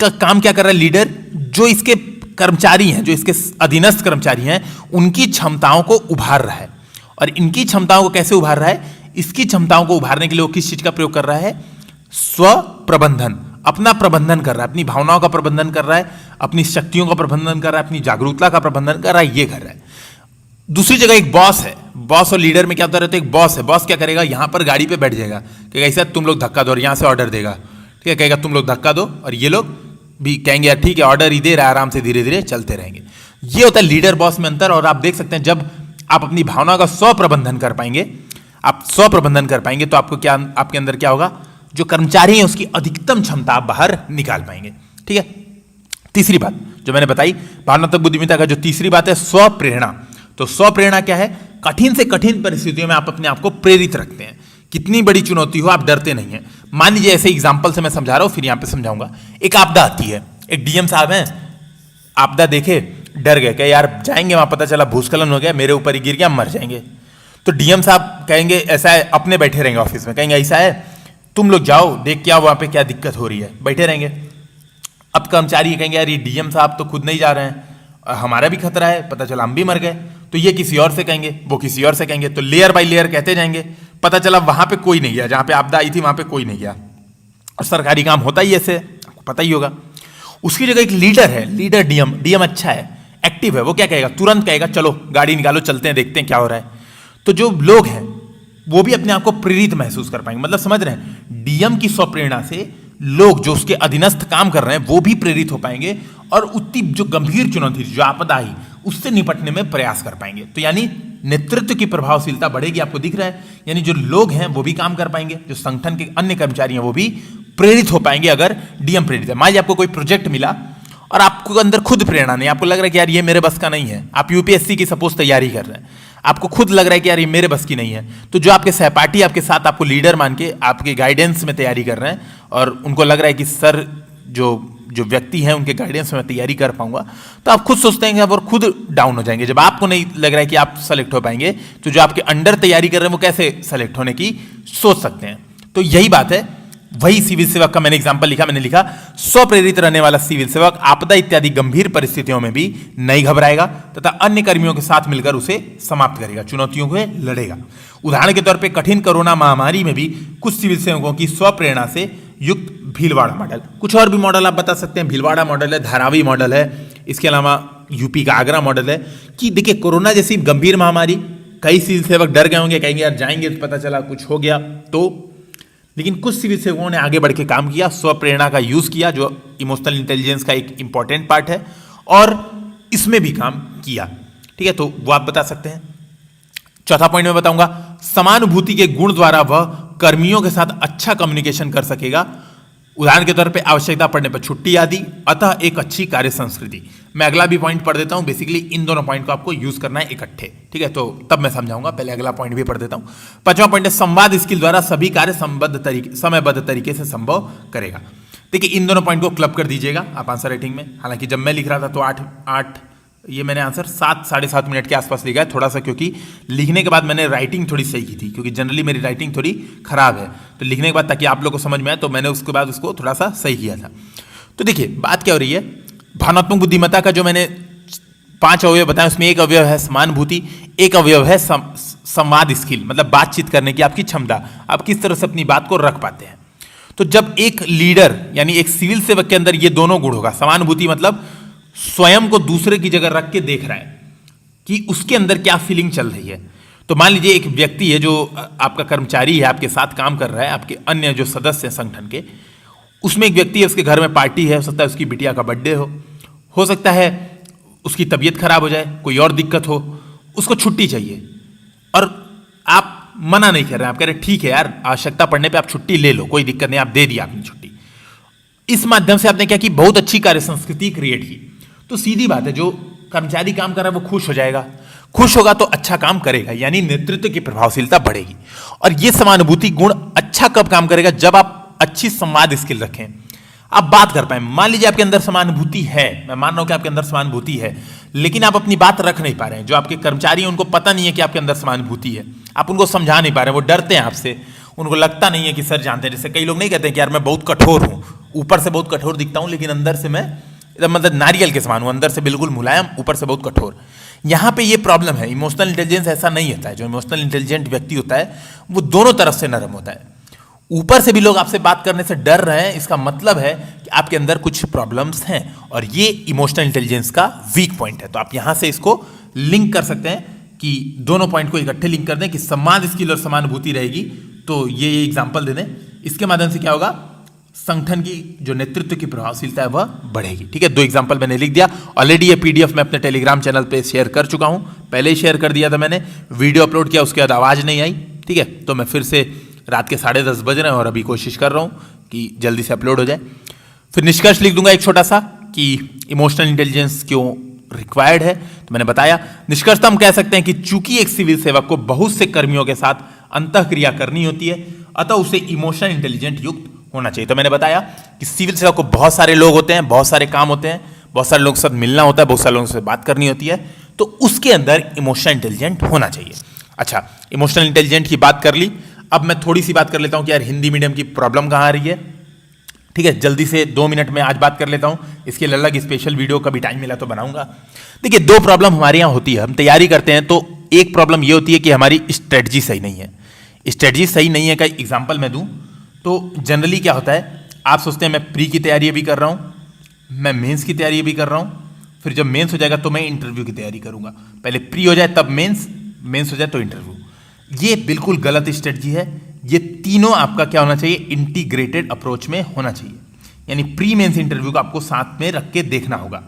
का काम क्या कर रहा है, लीडर जो इसके कर्मचारी हैं, जो इसके अधीनस्थ कर्मचारी हैं, उनकी क्षमताओं को उभार रहा है। और इनकी क्षमताओं को कैसे उभार रहा है, इसकी क्षमताओं को उभारने के लिए वो किस चीज का प्रयोग कर रहा है, स्व प्रबंधन, अपना प्रबंधन कर रहा है, अपनी भावनाओं का प्रबंधन कर रहा है, अपनी शक्तियों का प्रबंधन कर रहा है, अपनी जागरूकता का प्रबंधन कर रहा है, ये कर रहा है। दूसरी जगह एक बॉस है, बॉस और लीडर में क्या होता रहता है, एक बॉस है, बॉस क्या करेगा, यहां पर गाड़ी पे बैठ जाएगा, कहेगा ऐसा तुम लोग धक्का दो, और यहां से ऑर्डर देगा। ठीक है, कहेगा तुम लोग धक्का दो, और ये लोग भी कहेंगे यार ठीक है, ऑर्डर ही दे रहा है, आराम से धीरे धीरे चलते रहेंगे। ये होता है लीडर बॉस में अंतर। और आप देख सकते हैं, जब आप अपनी भावनाओं का स्व प्रबंधन कर पाएंगे, आप स्व प्रबंधन कर पाएंगे, तो आपको क्या, आपके अंदर क्या होगा, जो कर्मचारी हैं उसकी अधिकतम क्षमता आप बाहर निकाल पाएंगे। ठीक है, तीसरी बात जो मैंने बताई भावनात्मक बुद्धिमत्ता का, जो तीसरी बात है स्व प्रेरणा। तो स्व प्रेरणा क्या है, कठिन से कठिन परिस्थितियों में आप अपने आप को प्रेरित रखते हैं, कितनी बड़ी चुनौती हो आप डरते नहीं हैं। मान लीजिए ऐसे एग्जाम्पल से मैं समझा रहा हूं, फिर यहां पे समझाऊंगा। एक आपदा आती है, एक डीएम साहब हैं, आपदा देखे डर गए, कहे यार जाएंगे वहां, पता चला भूस्खलन हो गया, मेरे ऊपर ही गिर गया, मर जाएंगे। तो डीएम साहब कहेंगे ऐसा है, अपने बैठे रहेंगे ऑफिस में, कहेंगे ऐसा है तुम लोग जाओ देख के आओ वहां पे क्या दिक्कत हो रही है, बैठे रहेंगे। अब कर्मचारी कहेंगे यार ये डीएम साहब तो खुद नहीं जा रहे हैं, हमारा भी खतरा है, पता चला हम भी मर गए। तो ये किसी और से कहेंगे, वो किसी और से कहेंगे, तो लेयर बाय लेयर कहते जाएंगे, पता चला वहां पे कोई नहीं गया, जहां पे आपदा आई थी वहां पे कोई नहीं गया, और सरकारी काम होता ही ऐसे, आपको पता ही होगा। उसकी जगह एक लीडर है, लीडर डीएम अच्छा है, एक्टिव है, वो क्या कहेगा, तुरंत कहेगा चलो गाड़ी निकालो, चलते हैं, देखते हैं क्या हो रहा है। तो जो लोग हैं वो भी अपने आप को प्रेरित महसूस कर पाएंगे। मतलब समझ रहे हैं, डीएम की स्वप्रेरणा से लोग जो उसके अधीनस्थ काम कर रहे हैं वो भी प्रेरित हो पाएंगे, और उतनी जो गंभीर चुनौती जो आपदा आई उससे निपटने में प्रयास कर पाएंगे। तो यानी नेतृत्व की प्रभावशीलता बढ़ेगी, आपको दिख रहा है। यानी जो लोग हैं वो भी काम कर पाएंगे, जो संगठन के अन्य कर्मचारी हैं वो भी प्रेरित हो पाएंगे अगर डीएम प्रेरित है। मान लीजिए आपको कोई प्रोजेक्ट मिला और आपको अंदर खुद प्रेरणा नहीं, आपको लग रहा है कि यार ये मेरे बस का नहीं है, आप यूपीएससी की सपोज तैयारी कर रहे हैं, आपको खुद लग रहा है कि यार ये मेरे बस की नहीं है, तो जो आपके सहपाठी आपके साथ आपको लीडर मान के आपके गाइडेंस में तैयारी कर रहे हैं, और उनको लग रहा है कि सर जो व्यक्ति हैं उनके गाइडेंस में तैयारी कर पाऊंगा, तो आप खुद सोचते हैं कि आप और खुद डाउन हो जाएंगे। जब आपको नहीं लग रहा है कि आप सेलेक्ट हो पाएंगे, तो जो आपके अंडर तैयारी कर रहे हैं वो कैसे सेलेक्ट होने की सोच सकते हैं। तो यही बात है, वही सिविल सेवक का मैंने एग्जांपल लिखा, मैंने लिखा स्वप्रेरित रहने वाला सिविल सेवक आपदा इत्यादि गंभीर परिस्थितियों में भी नहीं घबराएगा तथा अन्य कर्मियों के साथ मिलकर उसे समाप्त करेगा, चुनौतियों को लड़ेगा। उदाहरण के तौर पे कठिन कोरोना महामारी में भी कुछ सिविल सेवकों की स्वप्रेरणा से युक्त भीलवाड़ा मॉडल, कुछ और भी मॉडल आप बता सकते हैं, भीलवाड़ा मॉडल है, धारावी मॉडल है, इसके अलावा यूपी का आगरा मॉडल है। कि देखिए कोरोना जैसी गंभीर महामारी, कई सिविल सेवक डर गए होंगे, कहेंगे यार जाएंगे तो पता चला कुछ हो गया, तो लेकिन कुछ सिविल सेवकों ने आगे बढ़ के काम किया, स्वप्रेरणा का यूज किया, जो इमोशनल इंटेलिजेंस का एक इंपॉर्टेंट पार्ट है, और इसमें भी काम किया। ठीक है, तो वो आप बता सकते हैं। चौथा पॉइंट में बताऊंगा, समानुभूति के गुण द्वारा वह कर्मियों के साथ अच्छा कम्युनिकेशन कर सकेगा। उदाहरण के तौर पे आवश्यकता पड़ने पर छुट्टी आदि, अतः एक अच्छी कार्य संस्कृति। मैं अगला भी पॉइंट पढ़ देता हूं, बेसिकली इन दोनों पॉइंट को आपको यूज करना है इकट्ठे, ठीक है, तो तब मैं समझाऊंगा, पहले अगला पॉइंट भी पढ़ देता हूं। पांचवां पॉइंट है, संवाद स्किल द्वारा सभी कार्य समयबद्ध तरीके से संभव करेगा। देखिए इन दोनों पॉइंट को क्लब कर दीजिएगा आप आंसर राइटिंग में। हालांकि जब मैं लिख रहा था तो आठ ये मैंने आंसर 7-7.5 मिनट के आसपास लिखा है, थोड़ा सा क्योंकि लिखने के बाद मैंने राइटिंग थोड़ी सही की थी, क्योंकि जनरली मेरी राइटिंग थोड़ी खराब है, तो लिखने के बाद ताकि आप लोग को समझ में आए तो मैंने उसके बाद उसको थोड़ा सा सही किया था। तो देखिए बात क्या हो रही है, भावनात्मक बुद्धिमत्ता का जो मैंने 5 अवयव बताया उसमें एक अवयव है समानुभूति, एक अवयव है संवाद स्किल, मतलब बातचीत करने की आपकी क्षमता, आप किस तरह से अपनी बात को रख पाते हैं। तो जब एक लीडर यानी एक सिविल सेवक के अंदर ये दोनों गुण होगा, समानुभूति मतलब स्वयं को दूसरे की जगह रख के देख रहा है कि उसके अंदर क्या फीलिंग चल रही है। तो मान लीजिए एक व्यक्ति है जो आपका कर्मचारी है, आपके साथ काम कर रहा है, आपके अन्य जो सदस्य हैं संगठन के, उसमें एक व्यक्ति है, उसके घर में पार्टी है, हो सकता है उसकी बिटिया का बर्थडे हो सकता है उसकी तबीयत खराब हो जाए, कोई और दिक्कत हो, उसको छुट्टी चाहिए, और आप मना नहीं कर रहे हैं, आप कह रहे हैं ठीक है यार आवश्यकता पड़ने पर आप छुट्टी ले लो, कोई दिक्कत नहीं, आप दे दिया आपने छुट्टी। इस माध्यम से आपने क्या की, बहुत अच्छी कार्य संस्कृति क्रिएट की। तो सीधी बात है, जो कर्मचारी काम कर रहा है वो खुश हो जाएगा, खुश होगा तो अच्छा काम करेगा, यानी नेतृत्व की प्रभावशीलता बढ़ेगी। और ये समानुभूति गुण अच्छा कब काम करेगा, जब आप अच्छी संवाद स्किल रखें, आप बात कर पाए। मान लीजिए आपके अंदर समानुभूति है, मैं मान रहा हूं कि आपके अंदर समानुभूति है, लेकिन आप अपनी बात रख नहीं पा रहे हैं। जो आपके कर्मचारी हैं उनको पता नहीं है कि आपके अंदर समानुभूति है, आप उनको समझा नहीं पा रहे हैं, वो डरते हैं आपसे, उनको लगता नहीं है कि सर जानते हैं। जैसे कई लोग नहीं कहते हैं कि यार मैं बहुत कठोर हूं, ऊपर से बहुत कठोर दिखता हूं लेकिन अंदर से मैं मतलब नारियल के समान हूं, अंदर से बिल्कुल मुलायम, ऊपर से बहुत कठोर। यहां पे ये प्रॉब्लम है। इमोशनल इंटेलिजेंस ऐसा नहीं होता है। जो इमोशनल इंटेलिजेंट व्यक्ति होता है वो दोनों तरफ से नरम होता है। ऊपर से भी लोग आपसे बात करने से डर रहे हैं, इसका मतलब है कि आपके अंदर कुछ प्रॉब्लम्स हैं, और ये इमोशनल इंटेलिजेंस का वीक पॉइंट है। तो आप यहां से इसको लिंक कर सकते हैं कि दोनों पॉइंट को इकट्ठे लिंक कर दें कि संवाद स्किल और समानुभूति रहेगी, तो ये एग्जाम्पल दे दें। इसके माध्यम से क्या होगा, संगठन की जो नेतृत्व की प्रभावशीलता है वह बढ़ेगी। ठीक है, 2 एग्जांपल मैंने लिख दिया ऑलरेडी। ये पीडीएफ मैं अपने टेलीग्राम चैनल पे शेयर कर चुका हूं, पहले ही शेयर कर दिया था मैंने, वीडियो अपलोड किया उसके बाद आवाज़ नहीं आई। ठीक है, तो मैं फिर से रात के 10:30 बज रहे हैं और अभी कोशिश कर रहा हूं कि जल्दी से अपलोड हो जाए। फिर निष्कर्ष लिख दूंगा एक छोटा सा कि इमोशनल इंटेलिजेंस क्यों रिक्वायर्ड है। तो मैंने बताया निष्कर्षतः हम कह सकते हैं कि चूंकि एक सिविल सेवक को बहुत से कर्मियों के साथ अंतःक्रिया करनी होती है, अतः उसे इमोशनल इंटेलिजेंट युक्त होना चाहिए। तो मैंने बताया कि सिविल सेवा को बहुत सारे लोग होते हैं, बहुत सारे काम होते हैं, बहुत सारे लोगों के साथ मिलना होता है, बहुत सारे लोगों से बात करनी होती है, तो उसके अंदर इमोशनल इंटेलिजेंट होना चाहिए। अच्छा, इमोशनल इंटेलिजेंट की बात कर ली, अब मैं थोड़ी सी बात कर लेता हूं कि यार हिंदी मीडियम की प्रॉब्लम कहां आ रही है। ठीक है, जल्दी से 2 मिनट में आज बात कर लेता हूं, इसके लिए अलग स्पेशल वीडियो कभी टाइम मिला तो बनाऊंगा। देखिए 2 प्रॉब्लम हमारे यहां होती है, हम तैयारी करते हैं तो एक प्रॉब्लम ये होती है कि हमारी स्ट्रेटजी सही नहीं है। स्ट्रेटजी सही नहीं है का एग्जाम्पल मैं दूं तो जनरली क्या होता है, आप सोचते हैं मैं प्री की तैयारी भी कर रहा हूँ, मैं मेंस की तैयारी भी कर रहा हूँ, फिर जब मेंस हो जाएगा तो मैं इंटरव्यू की तैयारी करूँगा, पहले प्री हो जाए तब मेंस, मेंस हो जाए तो इंटरव्यू। ये बिल्कुल गलत स्ट्रेटजी है। ये तीनों आपका क्या होना चाहिए, इंटीग्रेटेड अप्रोच में होना चाहिए, यानी प्री मेंस इंटरव्यू को आपको साथ में रख के देखना होगा।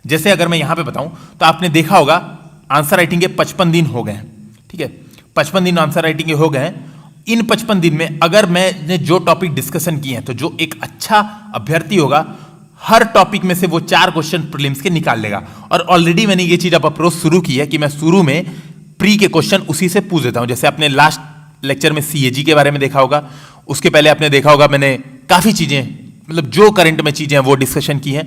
जैसे अगर मैं यहाँ पे बताऊँ तो आपने देखा होगा आंसर राइटिंग के 55 दिन हो गए हैं, ठीक है, 55 दिन आंसर राइटिंग के हो गए हैं। इन 55 दिन में अगर मैंने जो टॉपिक डिस्कशन किए हैं तो जो एक अच्छा अभ्यर्थी होगा हर टॉपिक में से वो 4 क्वेश्चन प्रीलिम्स के निकाल लेगा। और ऑलरेडी मैंने ये चीज अब अप्रोच शुरू की है कि मैं शुरू में प्री के क्वेश्चन उसी से पूछ देता हूं। जैसे आपने लास्ट लेक्चर में सीएजी के बारे में देखा होगा, उसके पहले आपने देखा होगा मैंने काफी चीजें, मतलब जो करंट में चीजें हैं वो डिस्कशन की हैं।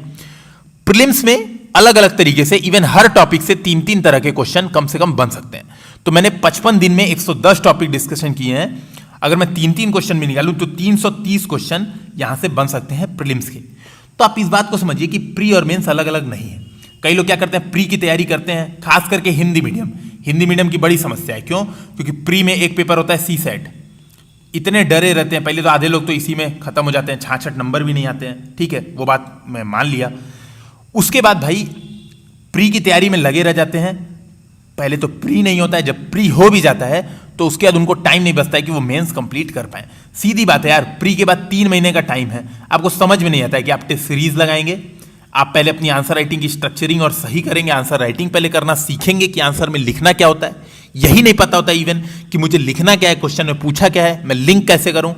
प्रीलिम्स में अलग अलग तरीके से इवन हर टॉपिक से 3-3 तरह के क्वेश्चन कम से कम बन सकते हैं। तो मैंने 55 दिन में 110 टॉपिक डिस्कशन किए हैं। अगर मैं 3-3 क्वेश्चन भी निकालूं तो 330 क्वेश्चन यहां से बन सकते हैं प्रीलिम्स के। तो आप इस बात को समझिए कि प्री और मेंस अलग अलग नहीं है। कई लोग क्या करते हैं, प्री की तैयारी करते हैं, खास करके हिंदी मीडियम। हिंदी मीडियम की बड़ी समस्या है, क्यों? क्योंकि प्री में एक पेपर होता है सी सेट, इतने डरे रहते हैं। पहले तो आधे लोग तो इसी में खत्म हो जाते हैं, 66 नंबर भी नहीं आते हैं, ठीक है, वो बात मैं मान लिया। उसके बाद भाई प्री की तैयारी में लगे रह जाते हैं। पहले तो प्री नहीं होता है, जब प्री हो भी जाता है तो उसके बाद उनको टाइम नहीं बचता है कि वो मेंस कंप्लीट कर पाए। सीधी बात है यार, प्री के बाद 3 महीने का टाइम है, आपको समझ में नहीं आता है कि आप टेस्ट सीरीज लगाएंगे, आप पहले अपनी आंसर राइटिंग की स्ट्रक्चरिंग और सही करेंगे, आंसर राइटिंग पहले करना सीखेंगे कि आंसर में लिखना क्या होता है, यही नहीं पता होता इवन कि मुझे लिखना क्या है, क्वेश्चन में पूछा क्या है, मैं लिंक कैसे करूं,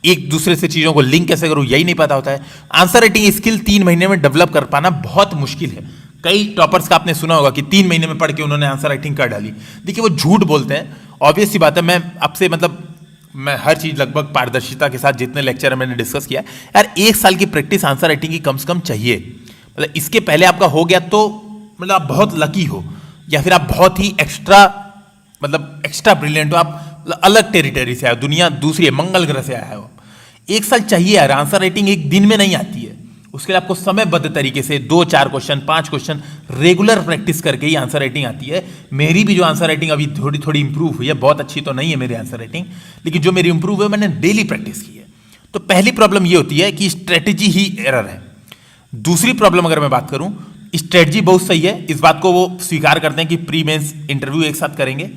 एक दूसरे से चीजों को लिंक कैसे करूं, यही नहीं पता होता है। आंसर राइटिंग स्किल 3 महीने में डेवलप कर पाना बहुत मुश्किल है। कई टॉपर्स का आपने सुना होगा कि 3 महीने में पढ़ के उन्होंने आंसर राइटिंग कर डाली। देखिए वो झूठ बोलते हैं, ऑब्वियस सी बात है। मैं आपसे मतलब मैं हर चीज लगभग पारदर्शिता के साथ जितने लेक्चर मैंने डिस्कस किया यार, 1 साल की प्रैक्टिस आंसर राइटिंग की कम से कम चाहिए। मतलब इसके पहले आपका हो गया तो मतलब आप बहुत लकी हो, या फिर आप बहुत ही एक्स्ट्रा ब्रिलियंट हो, आप अलग टेरिटरी से आए हो, दुनिया दूसरी है, मंगल ग्रह से आए हो। 1 साल चाहिए यार, आंसर राइटिंग एक दिन में नहीं आती है। उसके लिए आपको समयबद्ध तरीके से 2-4 क्वेश्चन 5 क्वेश्चन रेगुलर प्रैक्टिस करके ही आंसर राइटिंग आती है। मेरी भी जो आंसर राइटिंग अभी थोड़ी थोड़ी इंप्रूव हुई है, बहुत अच्छी तो नहीं है मेरी आंसर राइटिंग, लेकिन जो मेरी इंप्रूव है मैंने डेली प्रैक्टिस की है। तो पहली प्रॉब्लम ये होती है कि स्ट्रेटेजी ही एरर है। दूसरी प्रॉब्लम अगर मैं बात करूं, स्ट्रेटजी बहुत सही है, इस बात को वो स्वीकार करते हैं कि प्री मेंस इंटरव्यू एक साथ करेंगे,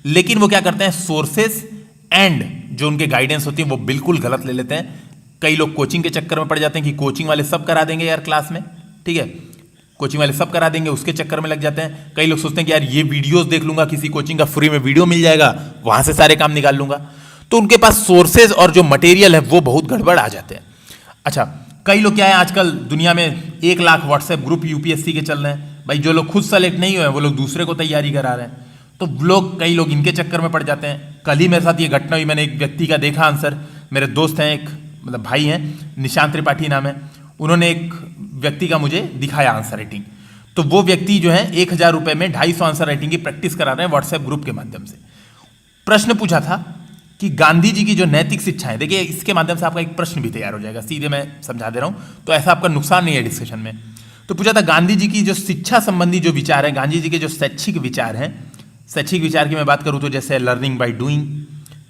लेकिन वो क्या करते हैं, सोर्सेस एंड जो उनके गाइडेंस होती है वो बिल्कुल गलत ले लेते हैं। कई लोग कोचिंग के चक्कर में पड़ जाते हैं कि कोचिंग वाले सब करा देंगे यार क्लास में, ठीक है, कोचिंग वाले सब करा देंगे, उसके चक्कर में लग जाते हैं। कई लोग सोचते हैं कि यार ये वीडियोस देख लूंगा, किसी कोचिंग का फ्री में वीडियो मिल जाएगा, वहां से सारे काम निकाल लूंगा। तो उनके पास सोर्सेज और जो मटेरियल है वो बहुत गड़बड़ आ जाते हैं। अच्छा, कई लोग क्या है, आजकल दुनिया में 1 लाख व्हाट्सएप ग्रुप यूपीएससी के चल रहे हैं भाई। जो लोग खुद सेलेक्ट नहीं हुए हैं वो लोग दूसरे को तैयारी करा रहे हैं, तो लोग कई लोग इनके चक्कर में पड़ जाते हैं। कल ही मेरे साथ ये घटना हुई, मैंने एक व्यक्ति का देखा आंसर, मेरे दोस्त हैं, एक मतलब भाई हैं, निशांत त्रिपाठी नाम है, उन्होंने एक व्यक्ति का मुझे दिखाया आंसर राइटिंग। तो वो व्यक्ति जो है 1000 रुपए में 250 आंसर राइटिंग की प्रैक्टिस करा रहे हैं व्हाट्सएप ग्रुप के माध्यम से। प्रश्न पूछा था कि गांधी जी की जो नैतिक शिक्षा है, देखिए इसके माध्यम से आपका एक प्रश्न भी तैयार हो जाएगा, सीधे मैं समझा दे रहा हूं, तो ऐसा आपका नुकसान नहीं है डिस्कशन में। तो पूछा था गांधी जी की जो शिक्षा संबंधी जो विचार है, गांधी जी के जो शैक्षिक विचार हैं, शैक्षिक विचार की मैं बात करूं तो जैसे लर्निंग बाय डूइंग,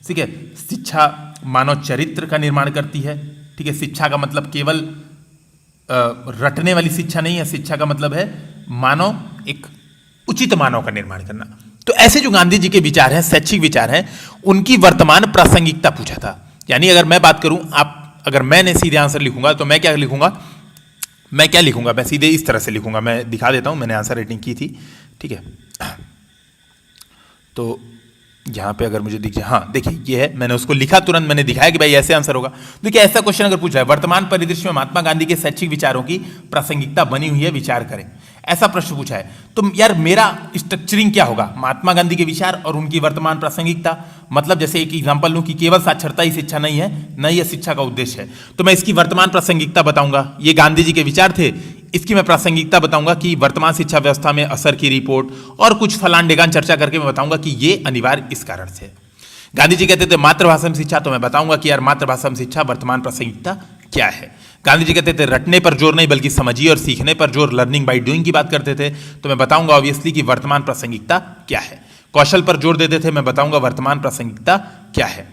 ठीक है, शिक्षा मानव चरित्र का निर्माण करती है, ठीक है, शिक्षा का मतलब केवल रटने वाली शिक्षा नहीं है, शिक्षा का मतलब है मानव, एक उचित मानव का निर्माण करना। तो ऐसे जो गांधी जी के विचार हैं, शैक्षिक विचार हैं, उनकी वर्तमान प्रासंगिकता पूछा था। यानी अगर मैं बात करूं, आप अगर मैंने सीधे आंसर लिखूंगा तो मैं क्या लिखूंगा, मैं सीधे इस तरह से लिखूंगा, मैं दिखा देता हूं, मैंने आंसर राइटिंग की थी, ठीक है। तो यहाँ पे अगर मुझे दिख जाए, हाँ देखिए ये है, मैंने उसको लिखा, तुरंत मैंने दिखाया कि भाई ऐसे आंसर होगा। देखिए ऐसा क्वेश्चन अगर पूछा है, वर्तमान परिदृश्य में महात्मा गांधी के शैक्षिक विचारों की प्रासंगिकता बनी हुई है, विचार करें, ऐसा प्रश्न पूछा है, तो यार मेरा स्ट्रक्चरिंग क्या होगा, महात्मा गांधी के विचार और उनकी वर्तमान प्रासंगिकता। मतलब जैसे एक एग्जांपल लूं कि केवल साक्षरता ही शिक्षा नहीं है, न यह शिक्षा का उद्देश्य है, तो मैं इसकी वर्तमान प्रासंगिकता बताऊंगा। ये गांधी जी के विचार थे, इसकी मैं प्रासंगिकता बताऊंगा कि वर्तमान शिक्षा व्यवस्था में असर की रिपोर्ट और कुछ फलान ढेगान चर्चा करके मैं बताऊंगा कि ये अनिवार्य इस कारण से। गांधी जी कहते थे मातृभाषा में शिक्षा, तो मैं बताऊंगा कि यार मातृभाषा में शिक्षा वर्तमान प्रासंगिकता क्या है। गांधी जी कहते थे रटने पर जोर नहीं बल्कि समझिए और सीखने पर जोर, लर्निंग बाय डूइंग की बात करते थे, तो मैं बताऊंगा ऑब्वियसली कि वर्तमान प्रासंगिकता क्या है। कौशल पर जोर देते थे, मैं बताऊंगा वर्तमान प्रासंगिकता क्या है।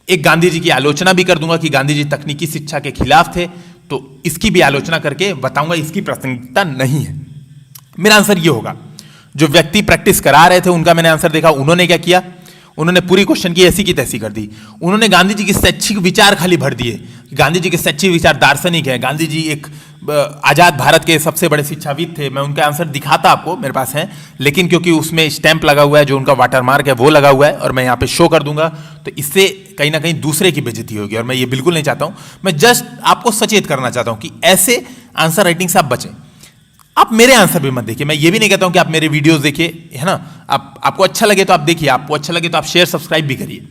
एक गांधी जी की आलोचना भी कर दूंगा कि गांधी जी तकनीकी शिक्षा के खिलाफ थे, तो इसकी भी आलोचना करके बताऊंगा इसकी प्रासंगिकता नहीं है। मेरा आंसर ये होगा, जो व्यक्ति प्रैक्टिस करा रहे थे उनका मैंने आंसर देखा, उन्होंने क्या किया, उन्होंने पूरी क्वेश्चन की ऐसी की तैसी कर दी। उन्होंने गांधी जी के शैक्षिक विचार खाली भर दिए, गांधी जी के शैक्षिक विचार दार्शनिक है, गांधी जी एक आजाद भारत के सबसे बड़े शिक्षाविद थे। मैं उनका आंसर दिखाता आपको, मेरे पास है, लेकिन क्योंकि उसमें स्टैंप लगा हुआ है, जो उनका वाटरमार्क है वो लगा हुआ है, और मैं यहाँ पे शो कर दूंगा, तो इससे कहीं ना कहीं दूसरे की बेइज्जती होगी, और मैं ये बिल्कुल नहीं चाहता हूँ। मैं जस्ट आपको सचेत करना चाहता हूँ कि ऐसे आंसर राइटिंग से आप बचें। आप मेरे आंसर भी मत देखिए, मैं ये भी नहीं कहता हूं कि आप मेरे वीडियोस देखिए, है ना, आपको अच्छा लगे तो आप देखिए, आपको अच्छा लगे तो आप शेयर सब्सक्राइब भी करिए,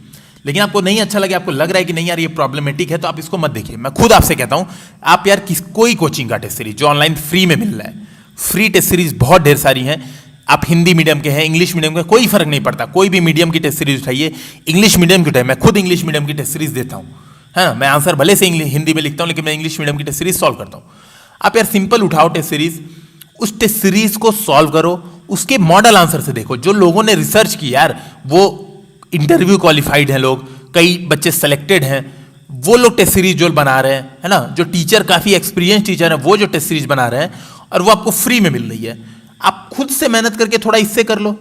लेकिन आपको नहीं अच्छा लगे, आपको लग रहा है कि नहीं यार ये प्रॉब्लमेटिक है, तो आप इसको मत देखिए। मैं खुद आपसे कहता हूं, आप यार कोई कोचिंग का टेस्ट सीरीज जो ऑनलाइन फ्री में मिल रहा है, फ्री टेस्ट सीरीज बहुत ढेर सारी हैं, आप हिंदी मीडियम के हैं, इंग्लिश मीडियम के, कोई फर्क नहीं पड़ता, कोई भी मीडियम की टेस्ट सीरीज उठाइए, इंग्लिश मीडियम की उठाइए। मैं खुद इंग्लिश मीडियम की टेस्ट सीरीज देता हूँ, है ना, मैं आंसर भले से हिंदी में लिखता हूँ, लेकिन मैं इंग्लिश मीडियम की टेस्ट सीरीज सॉल्व करता हूँ। आप यार सिंपल उठाओ टेस्ट सीरीज, उस टेस्ट सीरीज को सॉल्व करो, उसके मॉडल आंसर से देखो, जो लोगों ने रिसर्च की यार, वो इंटरव्यू क्वालिफाइड हैं लोग, कई बच्चे सेलेक्टेड हैं, वो लोग टेस्ट सीरीज जो बना रहे हैं, है ना, जो टीचर काफी एक्सपीरियंस टीचर है, वो जो टेस्ट सीरीज बना रहे हैं, और वो आपको फ्री में मिल रही है। आप खुद से मेहनत करके थोड़ा इससे कर लो,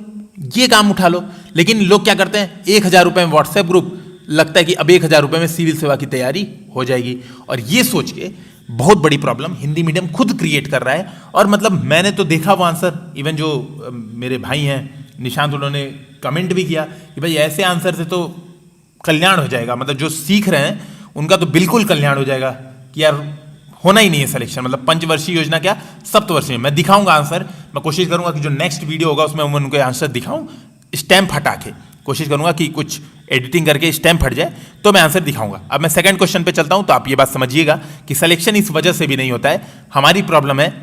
ये काम उठा लो। लेकिन लोग क्या करते हैं, 1,000 रुपए में व्हाट्सएप ग्रुप, लगता है कि अब 1,000 रुपए में सिविल सेवा की तैयारी हो जाएगी, और ये सोच के बहुत बड़ी प्रॉब्लम हिंदी मीडियम खुद क्रिएट कर रहा है। और मतलब मैंने तो देखा वो आंसर, इवन जो मेरे भाई हैं निशांत, उन्होंने कमेंट भी किया कि भाई ऐसे आंसर से तो कल्याण हो जाएगा, मतलब जो सीख रहे हैं उनका तो बिल्कुल कल्याण हो जाएगा, कि यार होना ही नहीं है सिलेक्शन, मतलब पंचवर्षीय योजना क्या सप्तवर्षीय। मैं दिखाऊंगा आंसर, मैं कोशिश करूंगा कि जो नेक्स्ट वीडियो होगा उसमें मैं उनके आंसर दिखाऊं, स्टैम्प हटा के कोशिश करूंगा कि कुछ एडिटिंग करके स्टैम्प हट जाए तो मैं आंसर दिखाऊंगा। अब मैं सेकंड क्वेश्चन पे चलता हूं, तो आप ये बात समझिएगा कि सिलेक्शन इस वजह से भी नहीं होता है, हमारी प्रॉब्लम है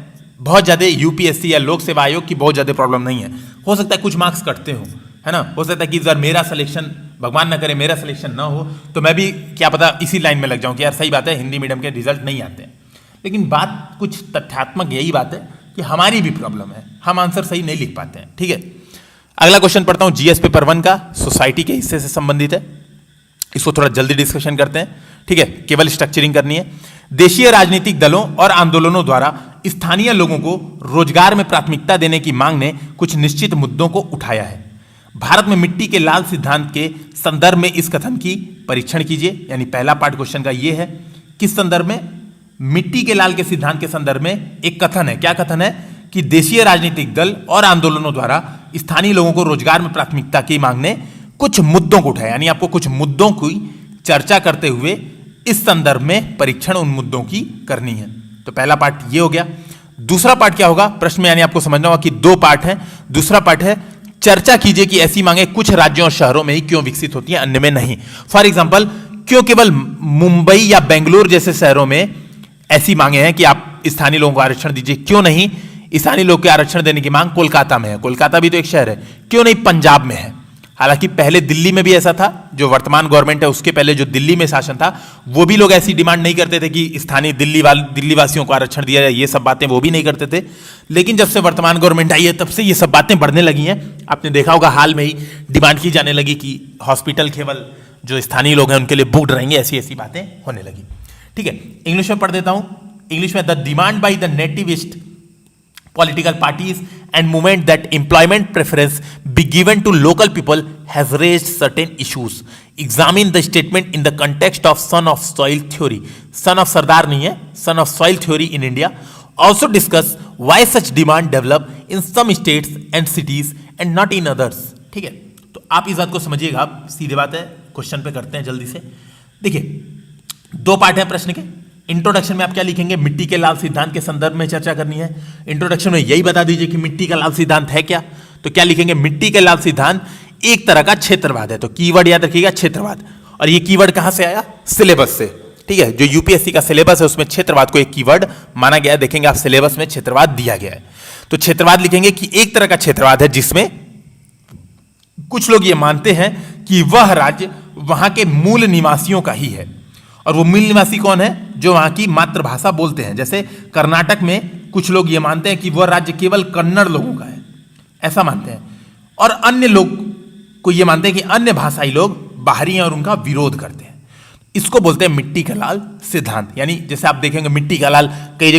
बहुत ज्यादा, यूपीएससी या लोक सेवा आयोग की बहुत ज्यादा प्रॉब्लम नहीं है। हो सकता है कुछ मार्क्स कटते हो, है ना, हो सकता है कि इस बार मेरा सिलेक्शन, भगवान ना करे मेरा सिलेक्शन ना हो, तो मैं भी क्या पता इसी लाइन में लग जाऊं कि यार सही बात है हिंदी मीडियम के रिजल्ट नहीं आते हैं। लेकिन बात कुछ तथ्यात्मक यही बात है कि हमारी भी प्रॉब्लम है, हम आंसर सही नहीं लिख पाते हैं। ठीक है, अगला क्वेश्चन पढ़ता हूं, जीएस पेपर 1 का, सोसाइटी के हिस्से से संबंधित है, इसको थोड़ा जल्दी डिस्कशन करते हैं। ठीक है, केवल स्ट्रक्चरिंग करनी है। देशीय राजनीतिक दलों और आंदोलनों द्वारा स्थानीय लोगों को रोजगार में प्राथमिकता देने की मांग ने कुछ निश्चित मुद्दों को उठाया है। भारत में मिट्टी के लाल सिद्धांत के संदर्भ में इस कथन की परीक्षण कीजिए। यानी पहला पार्ट क्वेश्चन का यह है, किस संदर्भ में, मिट्टी के लाल के सिद्धांत के संदर्भ में एक कथन है। क्या कथन है कि देशीय राजनीतिक दल और आंदोलनों द्वारा स्थानीय लोगों को रोजगार में प्राथमिकता की मांग ने कुछ मुद्दों को उठाया, यानी आपको कुछ मुद्दों की चर्चा करते हुए इस संदर्भ में परीक्षण उन मुद्दों की करनी है। तो पहला पार्ट ये हो गया। दूसरा पार्ट क्या होगा प्रश्न में, यानी आपको समझना होगा कि 2 पार्ट हैं। दूसरा पार्ट है, चर्चा कीजिए कि ऐसी मांगे कुछ राज्यों और शहरों में ही क्यों विकसित होती हैं, अन्य में नहीं। फॉर एग्जाम्पल, क्यों केवल मुंबई या बेंगलुरु जैसे शहरों में ऐसी मांगे हैं कि आप स्थानीय लोगों को आरक्षण दीजिए, क्यों नहीं स्थानीय लोग के आरक्षण देने की मांग कोलकाता में है, कोलकाता भी तो एक शहर है, क्यों नहीं पंजाब में है। हालांकि पहले दिल्ली में भी ऐसा था, जो वर्तमान गवर्नमेंट है उसके पहले जो दिल्ली में शासन था, वो भी लोग ऐसी डिमांड नहीं करते थे कि स्थानीय दिल्ली वासियों को आरक्षण दिया जाए, ये सब बातें वो भी नहीं करते थे। लेकिन जब से वर्तमान गवर्नमेंट आई है तब से ये सब बातें बढ़ने लगी हैं। आपने देखा होगा हाल में ही डिमांड की जाने लगी कि हॉस्पिटल केवल जो स्थानीय लोग हैं उनके लिए बुक्ड रहेंगे, ऐसी ऐसी बातें होने लगी। ठीक है, इंग्लिश में पढ़ देता हूं। इंग्लिश में, the demand by the nativist political parties and movement that employment preference be given to local people has raised certain issues. Examine the statement in the context of son of soil theory. Son of सरदार नहीं है, son of soil theory in India. Also discuss why such demand develop in some states and cities and not in others. ठीक है, तो आप इस बात को समझिएगा। आप सीधे बात है, क्वेश्चन पे करते हैं जल्दी से। देखिए, 2 पार्ट है प्रश्न के। इंट्रोडक्शन में आप क्या लिखेंगे, मिट्टी के लाल सिद्धांत के संदर्भ में चर्चा करनी है। इंट्रोडक्शन में यही बता दीजिए कि मिट्टी का लाल सिद्धांत है क्या। तो क्या लिखेंगे, मिट्टी के लाल सिद्धांत एक तरह का क्षेत्रवाद है। तो कीवर्ड याद रखिएगा, क्षेत्रवाद। और ये कीवर्ड कहां से आया, सिलेबस से। ठीक है, जो यूपीएससी का सिलेबस है उसमें क्षेत्रवाद को एक कीवर्ड माना गया है। देखेंगे आप सिलेबस में क्षेत्रवाद दिया गया है। तो क्षेत्रवाद लिखेंगे कि एक तरह का क्षेत्रवाद है जिसमें कुछ लोग ये मानते हैं कि वह राज्य वहां के मूल निवासियों का ही है। और वो मूल निवासी कौन है, जो वहां की मातृभाषा बोलते हैं। जैसे कर्नाटक में कुछ लोग ये मानते हैं कि वह राज्य केवल कन्नड़ लोगों का है, ऐसा मानते हैं। और अन्य लोग को ये मानते हैं कि अन्य भाषाई लोग बाहरी हैं और उनका विरोध करते हैं। इसको बोलते हैं मिट्टी का लाल सिद्धांत। यानी जैसे आप देखेंगे मिट्टी का लाल कई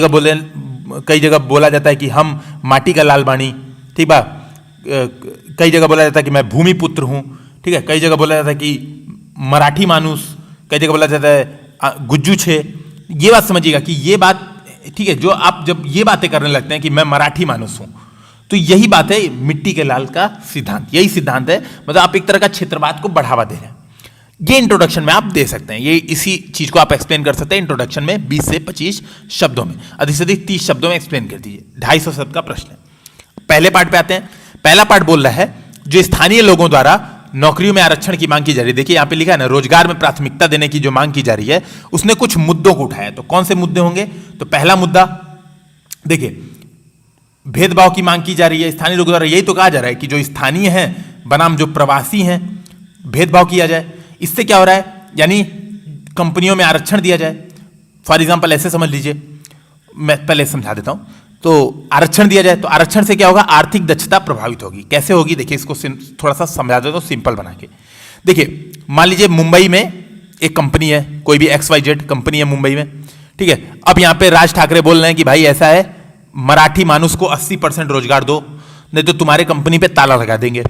जगह बोला जाता है कि हम माटी का लाल बाणी, ठीक बा, कई जगह बोला जाता है कि मैं भूमिपुत्र हूँ, ठीक है, कई जगह बोला जाता है कि मराठी मानुस, कई जगह बोला जाता है गुज्जू छे। ये बात समझिएगा कि ये बात ठीक है, जो आप जब ये बातें करने लगते हैं कि मैं मराठी मानुस हूँ, तो यही बात है मिट्टी के लाल का सिद्धांत। यही सिद्धांत है, मतलब आप एक तरह का क्षेत्रवाद को बढ़ावा दे रहे हैं। ये इंट्रोडक्शन में आप दे सकते हैं, ये इसी चीज को आप एक्सप्लेन कर सकते हैं इंट्रोडक्शन में 20 से 25 शब्दों में, अधिक से अधिक 30 शब्दों में एक्सप्लेन कर दीजिए। 250 शब्द का प्रश्न है। पहले पार्ट पे आते हैं। पहला पार्ट बोल रहा है जो स्थानीय लोगों द्वारा नौकरियों में आरक्षण की मांग की जा रही है। देखिए यहां पे लिखा है ना, रोजगार में प्राथमिकता देने की जो मांग की जा रही है, उसने कुछ मुद्दों को उठाया। तो कौन से मुद्दे होंगे? तो पहला मुद्दा देखिए, भेदभाव की मांग की जा रही है स्थानीय लोगों द्वारा। यही तो कहा जा रहा है कि जो स्थानीय हैं बनाम जो प्रवासी हैं, भेदभाव किया जाए। इससे क्या हो रहा है? यानी कंपनियों में आरक्षण दिया जाए। फॉर एग्जाम्पल ऐसे समझ लीजिए, मैं पहले समझा देता हूं। तो आरक्षण दिया जाए तो आरक्षण से क्या होगा? आर्थिक दक्षता प्रभावित होगी। कैसे होगी? देखिए इसको थोड़ा सा समझा देता हूं सिंपल बना के। देखिए मान लीजिए मुंबई में एक कंपनी है, कोई भी XYZ कंपनी है मुंबई में, ठीक है। अब यहां पे राज ठाकरे बोल रहे हैं कि भाई ऐसा है, मराठी मानुस को 80% रोजगार दो, नहीं तो तुम्हारे कंपनी पे ताला लगा देंगे,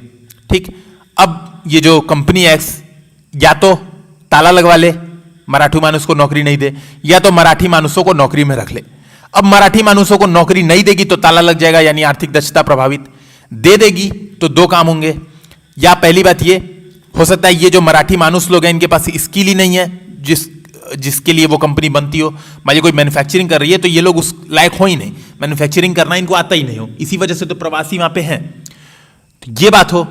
ठीक। अब ये जो कंपनी X या तो ताला लगवा ले, मराठी मानुस को नौकरी नहीं दे, या तो मराठी मानुसों को नौकरी में रख ले। अब मराठी मानुसों को नौकरी नहीं देगी तो ताला लग जाएगा, यानी आर्थिक दक्षता प्रभावित। दे देगी तो दो काम होंगे, या पहली बात ये हो सकता है ये जो मराठी मानुस लोग हैं इनके पास स्किल ही नहीं है जिसके लिए वो कंपनी बनती हो। मान लीजिए कोई मैन्युफैक्चरिंग कर रही है तो ये लोग उस लायक हो ही नहीं, मैन्युफैक्चरिंग करना इनको आता ही नहीं हो, इसी वजह से तो प्रवासी वहां पे हैं। तो ये बात हो,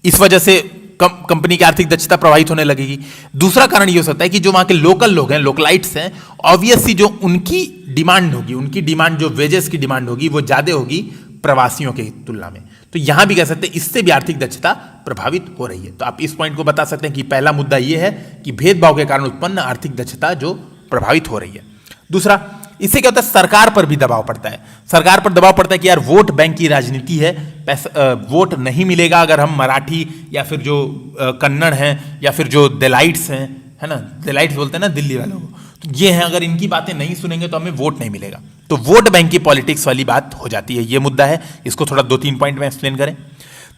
इस वजह से कंपनी की आर्थिक दक्षता प्रभावित होने लगेगी। दूसरा कारण ये हो सकता है कि जो वहां के लोकल लोग हैं, लोकलाइट्स हैं, ऑब्वियसली जो उनकी डिमांड होगी, उनकी डिमांड जो वेजेस की डिमांड होगी वो ज्यादा होगी प्रवासियों की तुलना में। तो यहां भी कह सकते हैं इससे भी आर्थिक दक्षता प्रभावित हो रही है। तो आप इस पॉइंट को बता सकते हैं कि पहला मुद्दा यह है कि भेदभाव के कारण उत्पन्न आर्थिक दक्षता जो प्रभावित हो रही है। दूसरा, इससे क्या होता है? सरकार पर भी दबाव पड़ता है। सरकार पर दबाव पड़ता है कि यार वोट बैंक की राजनीति है, वोट नहीं मिलेगा अगर हम मराठी या फिर जो कन्नड़ हैं या फिर जो दिलाइट्स हैं, है ना, दिलाइट्स बोलते हैं ना दिल्ली वालों को, तो ये हैं, अगर इनकी बातें नहीं सुनेंगे तो हमें वोट नहीं मिलेगा। तो वोट बैंक की पॉलिटिक्स वाली बात हो जाती है। ये मुद्दा है, इसको थोड़ा 2-3 पॉइंट में एक्सप्लेन करें।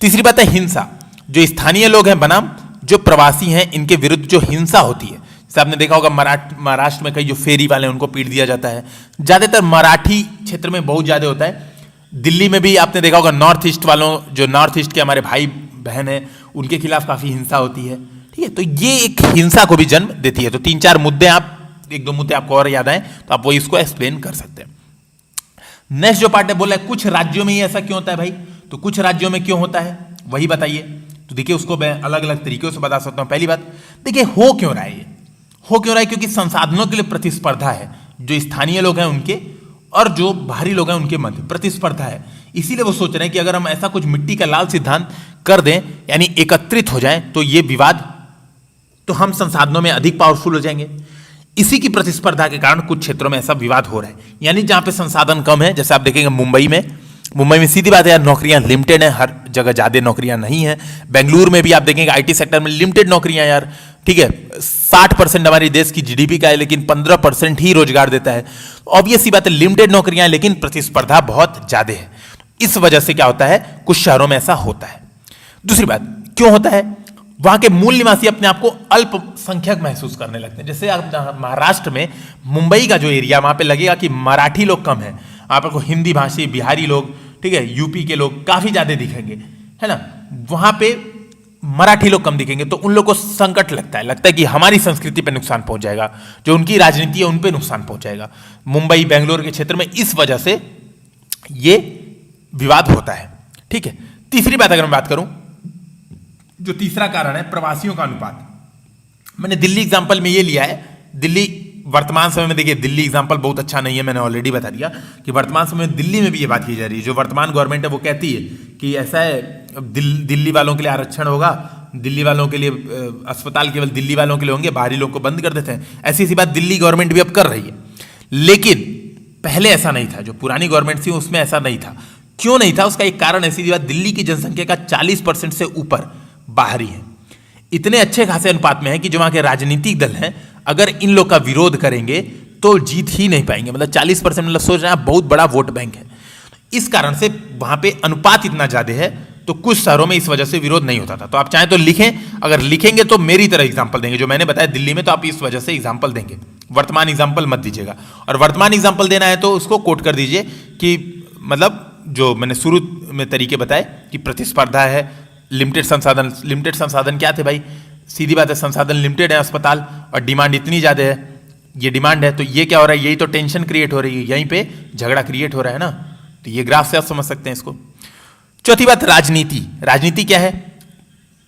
तीसरी बात है हिंसा। जो स्थानीय लोग हैं बनाम जो प्रवासी हैं, इनके विरुद्ध जो हिंसा होती है, जैसे आपने देखा होगा महाराष्ट्र में कई जो फेरी वाले हैं उनको पीट दिया जाता है। ज्यादातर मराठी क्षेत्र में बहुत ज्यादा होता है। दिल्ली में भी आपने देखा होगा नॉर्थ ईस्ट वालों, जो नॉर्थ ईस्ट के हमारे भाई बहन हैं, उनके खिलाफ काफी हिंसा होती है, ठीक है। तो ये एक हिंसा को भी जन्म देती है। तो 3-4 मुद्दे, आप 1-2 मुद्दे आपको और याद आए तो आप वो इसको एक्सप्लेन कर सकते हैं। नेक्स्ट जो पार्ट है बोला है कुछ राज्यों में ही ऐसा क्यों होता है भाई? तो कुछ राज्यों में क्यों होता है वही बताइए। तो देखिए उसको मैं अलग अलग तरीकों से बता सकता हूं। पहली बात देखिए, हो क्यों रहा है ये? हो क्यों रहा है? क्योंकि संसाधनों के लिए प्रतिस्पर्धा है। जो स्थानीय लोग हैं उनके और जो बाहरी लोग हैं उनके मध्य प्रतिस्पर्धा है। इसीलिए वो सोच रहे हैं कि अगर हम ऐसा कुछ मिट्टी का लाल सिद्धांत कर दें, यानी एकत्रित हो जाए, तो ये विवाद, तो हम संसाधनों में अधिक पावरफुल हो जाएंगे। इसी की प्रतिस्पर्धा के कारण कुछ क्षेत्रों में ऐसा विवाद हो रहा है। यानी जहां पे संसाधन कम है, जैसे आप देखेंगे मुंबई में सीधी बात है यार, नौकरियां लिमिटेड हैं, हर जगह ज्यादा नौकरियां नहीं है। बेंगलुरु में भी आप देखेंगे आईटी सेक्टर में लिमिटेड नौकरियां यार, ठीक है। 60% हमारी देश की जीडीपी का है, लेकिन 15% ही रोजगार देता है। ऑब्वियस सी बात है, लिमिटेड नौकरियां हैं, लेकिन प्रतिस्पर्धा बहुत ज्यादा है। इस वजह से क्या होता है, कुछ शहरों में ऐसा होता है। दूसरी बात, क्यों होता है? वहां के मूल निवासी अपने आप को अल्पसंख्यक महसूस करने लगते हैं। जैसे आप महाराष्ट्र में मुंबई का जो एरिया, वहां पे लगेगा कि मराठी लोग कम है, आपको हिंदी भाषी बिहारी लोग, ठीक है, यूपी के लोग काफी ज्यादा दिखेंगे, है ना। वहां पे मराठी लोग कम दिखेंगे तो उन लोग को संकट लगता है कि हमारी संस्कृति पे नुकसान पहुंच जाएगा, जो उनकी राजनीति है उन पे नुकसान पहुंचाएगा। मुंबई बेंगलोर के क्षेत्र में इस वजह से ये विवाद होता है, ठीक है। तीसरी बात अगर मैं बात करूं, जो तीसरा कारण है प्रवासियों का अनुपात। मैंने दिल्ली एग्जांपल में ये लिया है। दिल्ली वर्तमान समय में, देखिए दिल्ली एग्जांपल बहुत अच्छा नहीं है, मैंने ऑलरेडी बता दिया कि वर्तमान समय में दिल्ली में भी ये बात की जा रही है। जो वर्तमान गवर्नमेंट है वो कहती है कि ऐसा है, दिल्ली वालों के लिए आरक्षण होगा, दिल्ली वालों के लिए अस्पताल केवल दिल्ली वालों के लिए होंगे, बाहरी लोग को बंद कर देते हैं। ऐसी सी बात दिल्ली गवर्नमेंट भी अब कर रही है, लेकिन पहले ऐसा नहीं था। जो पुरानी गवर्नमेंट थी उसमें ऐसा नहीं था। क्यों नहीं था? उसका एक कारण ऐसी बात, दिल्ली की जनसंख्या का 40% से ऊपर बाहरी हैं। इतने अच्छे खासे अनुपात में है कि जो वहाँ के राजनीतिक दल हैं अगर इन लोग का विरोध करेंगे तो जीत ही नहीं पाएंगे। मतलब 40%, मतलब सोच रहे हैं आप, बहुत बड़ा वोट बैंक है। इस कारण से वहाँ पे अनुपात इतना ज़्यादा है, तो कुछ शहरों में इस वजह से विरोध नहीं होता था। तो आप चाहें तो लिखें, अगर लिखेंगे तो मेरी तरह एग्जाम्पल देंगे जो मैंने बताया दिल्ली में, तो आप इस वजह से एग्जाम्पल देंगे, वर्तमान एग्जाम्पल मत दीजिएगा। और वर्तमान एग्जाम्पल देना है तो उसको कोट कर दीजिए कि मतलब जो मैंने शुरू में तरीके बताए कि प्रतिस्पर्धा है, लिमिटेड संसाधन क्या थे भाई, सीधी बात है, संसाधन लिमिटेड है अस्पताल, और डिमांड इतनी ज़्यादा है, ये डिमांड है, तो ये क्या हो रहा है, यही तो टेंशन क्रिएट हो रही है, यहीं पे झगड़ा क्रिएट हो रहा है ना। तो ये ग्राफ से आप समझ सकते हैं इसको। चौथी बात, राजनीति क्या है,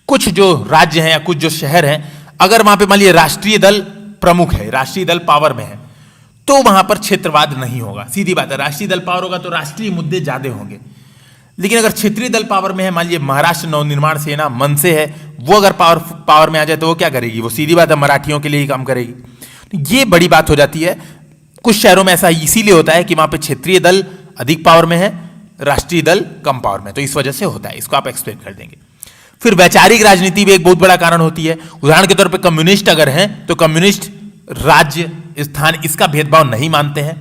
कुछ जो राज्य हैं या कुछ जो शहर हैं, अगर वहां पे मान लीजिए राष्ट्रीय दल प्रमुख है, राष्ट्रीय दल पावर में है, तो वहां पर क्षेत्रवाद नहीं होगा। सीधी बात है, राष्ट्रीय दल पावर होगा तो राष्ट्रीय मुद्दे ज्यादा होंगे। लेकिन अगर क्षेत्रीय दल पावर में है, मान लीजिए महाराष्ट्र नवनिर्माण सेना मन से है, वो अगर पावर में आ जाए तो वो क्या करेगी, वो सीधी बात है मराठियों के लिए ही काम करेगी। तो ये बड़ी बात हो जाती है। कुछ शहरों में ऐसा इसीलिए होता है कि वहां पे क्षेत्रीय दल अधिक पावर में है, राष्ट्रीय दल कम पावर में, तो इस वजह से होता है। इसको आप एक्सप्लेन कर देंगे। फिर वैचारिक राजनीति भी एक बहुत बड़ा कारण होती है। उदाहरण के तौर पे कम्युनिस्ट अगर हैं तो कम्युनिस्ट राज्य स्थान इसका भेदभाव नहीं मानते हैं।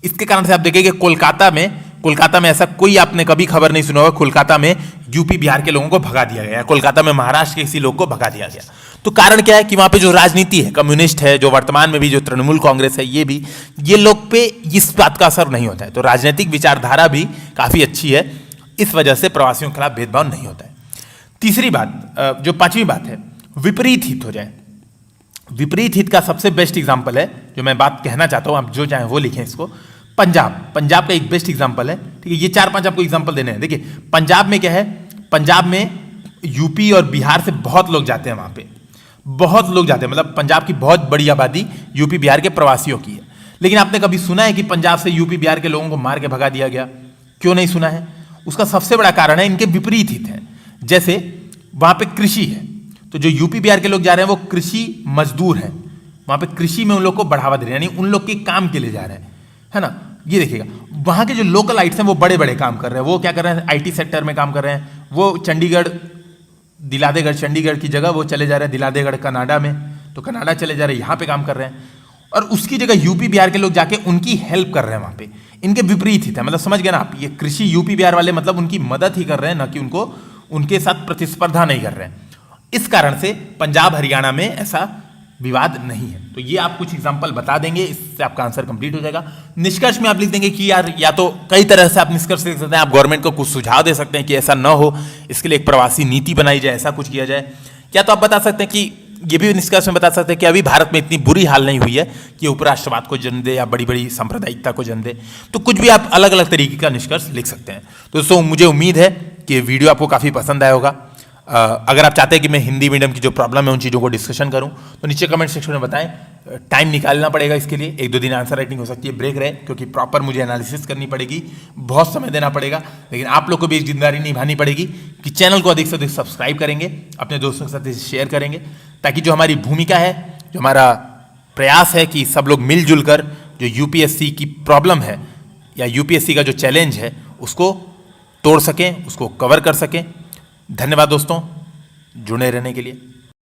इसके कारण से आप देखेंगे कोलकाता में ऐसा कोई आपने कभी खबर नहीं सुना होगा, कोलकाता में यूपी बिहार के लोगों को भगा दिया गया, कोलकाता में महाराष्ट्र के किसी लोग को भगा दिया गया। तो कारण क्या है कि वहां पे जो राजनीति है, कम्युनिस्ट है, जो वर्तमान में भी जो तृणमूल कांग्रेस है, ये लोग पे इस बात का असर नहीं होता है। तो राजनीतिक विचारधारा भी काफी अच्छी है, इस वजह से प्रवासियों के खिलाफ भेदभाव नहीं होता है। तीसरी बात, जो पांचवी बात है, विपरीत हित हो जाए। विपरीत हित का सबसे बेस्ट एग्जाम्पल है जो मैं बात कहना चाहता हूं, आप जो चाहें वो लिखें इसको। पंजाब का एक बेस्ट एग्जाम्पल है, ठीक है। ये 4-5 आपको एग्जाम्पल देने हैं। देखिए पंजाब में क्या है, पंजाब में यूपी और बिहार से बहुत लोग जाते हैं, वहां पे बहुत लोग जाते हैं। मतलब पंजाब की बहुत बड़ी आबादी यूपी बिहार के प्रवासियों की है। लेकिन आपने कभी सुना है कि पंजाब से यूपी बिहार के लोगों को मार के भगा दिया गया? क्यों नहीं सुना है? उसका सबसे बड़ा कारण है इनके विपरीत हित है। जैसे वहां पे कृषि है, तो जो यूपी बिहार के लोग जा रहे हैं वो कृषि मजदूर हैं, वहां पे कृषि में उन लोग को बढ़ावा दे रहे हैं, यानी उन लोग के काम के लिए जा रहे हैं, है ना। ये देखिएगा वहां के जो लोकलाइट्स हैं वो बड़े बड़े काम कर रहे हैं। वो क्या कर रहे हैं, आईटी सेक्टर में काम कर रहे हैं। वो चंडीगढ़ की जगह वो चले जा रहे हैं दिलादेगढ़ कनाडा में, तो कनाडा चले जा रहे हैं, यहाँ पे काम कर रहे हैं। और उसकी जगह यूपी बिहार के लोग जाके उनकी हेल्प कर रहे हैं वहां पे। इनके विपरीत हित है, मतलब समझ गए ना आप। ये कृषि यूपी बिहार वाले मतलब उनकी मदद ही कर रहे हैं, ना कि उनको उनके साथ प्रतिस्पर्धा नहीं कर रहे हैं। इस कारण से पंजाब हरियाणा में ऐसा विवाद नहीं है। तो ये आप कुछ एग्जांपल बता देंगे, इससे आपका आंसर कंप्लीट हो जाएगा। निष्कर्ष में आप लिख देंगे कि यार, या तो कई तरह से आप निष्कर्ष लिख सकते हैं, आप गवर्नमेंट को कुछ सुझाव दे सकते हैं कि ऐसा न हो, इसके लिए एक प्रवासी नीति बनाई जाए, ऐसा कुछ किया जाए। या तो आप बता सकते हैं कि ये भी निष्कर्ष में बता सकते हैं कि अभी भारत में इतनी बुरी हाल नहीं हुई है कि उपराष्ट्रवाद को जन्म दे या बड़ी बड़ी सांप्रदायिकता को जन्म दे। तो कुछ भी आप अलग अलग तरीके का निष्कर्ष लिख सकते हैं। तो दोस्तों मुझे उम्मीद है कि वीडियो आपको काफ़ी पसंद आया होगा। अगर आप चाहते हैं कि मैं हिंदी मीडियम की जो प्रॉब्लम है उन चीज़ों को डिस्कशन करूं तो नीचे कमेंट सेक्शन में बताएं। टाइम निकालना पड़ेगा इसके लिए, 1-2 दिन आंसर राइटिंग हो सकती है ब्रेक रहे, क्योंकि प्रॉपर मुझे एनालिसिस करनी पड़ेगी, बहुत समय देना पड़ेगा। लेकिन आप लोग को भी एक जिम्मेदारी निभानी पड़ेगी कि चैनल को अधिक से अधिक सब्सक्राइब करेंगे, अपने दोस्तों के साथ इसे शेयर करेंगे, ताकि जो हमारी भूमिका है, जो हमारा प्रयास है कि सब लोग मिलजुल कर जो यूपीएससी की प्रॉब्लम है या यूपीएससी का जो चैलेंज है उसको तोड़ सकें, उसको कवर कर सकें। धन्यवाद दोस्तों जुड़े रहने के लिए।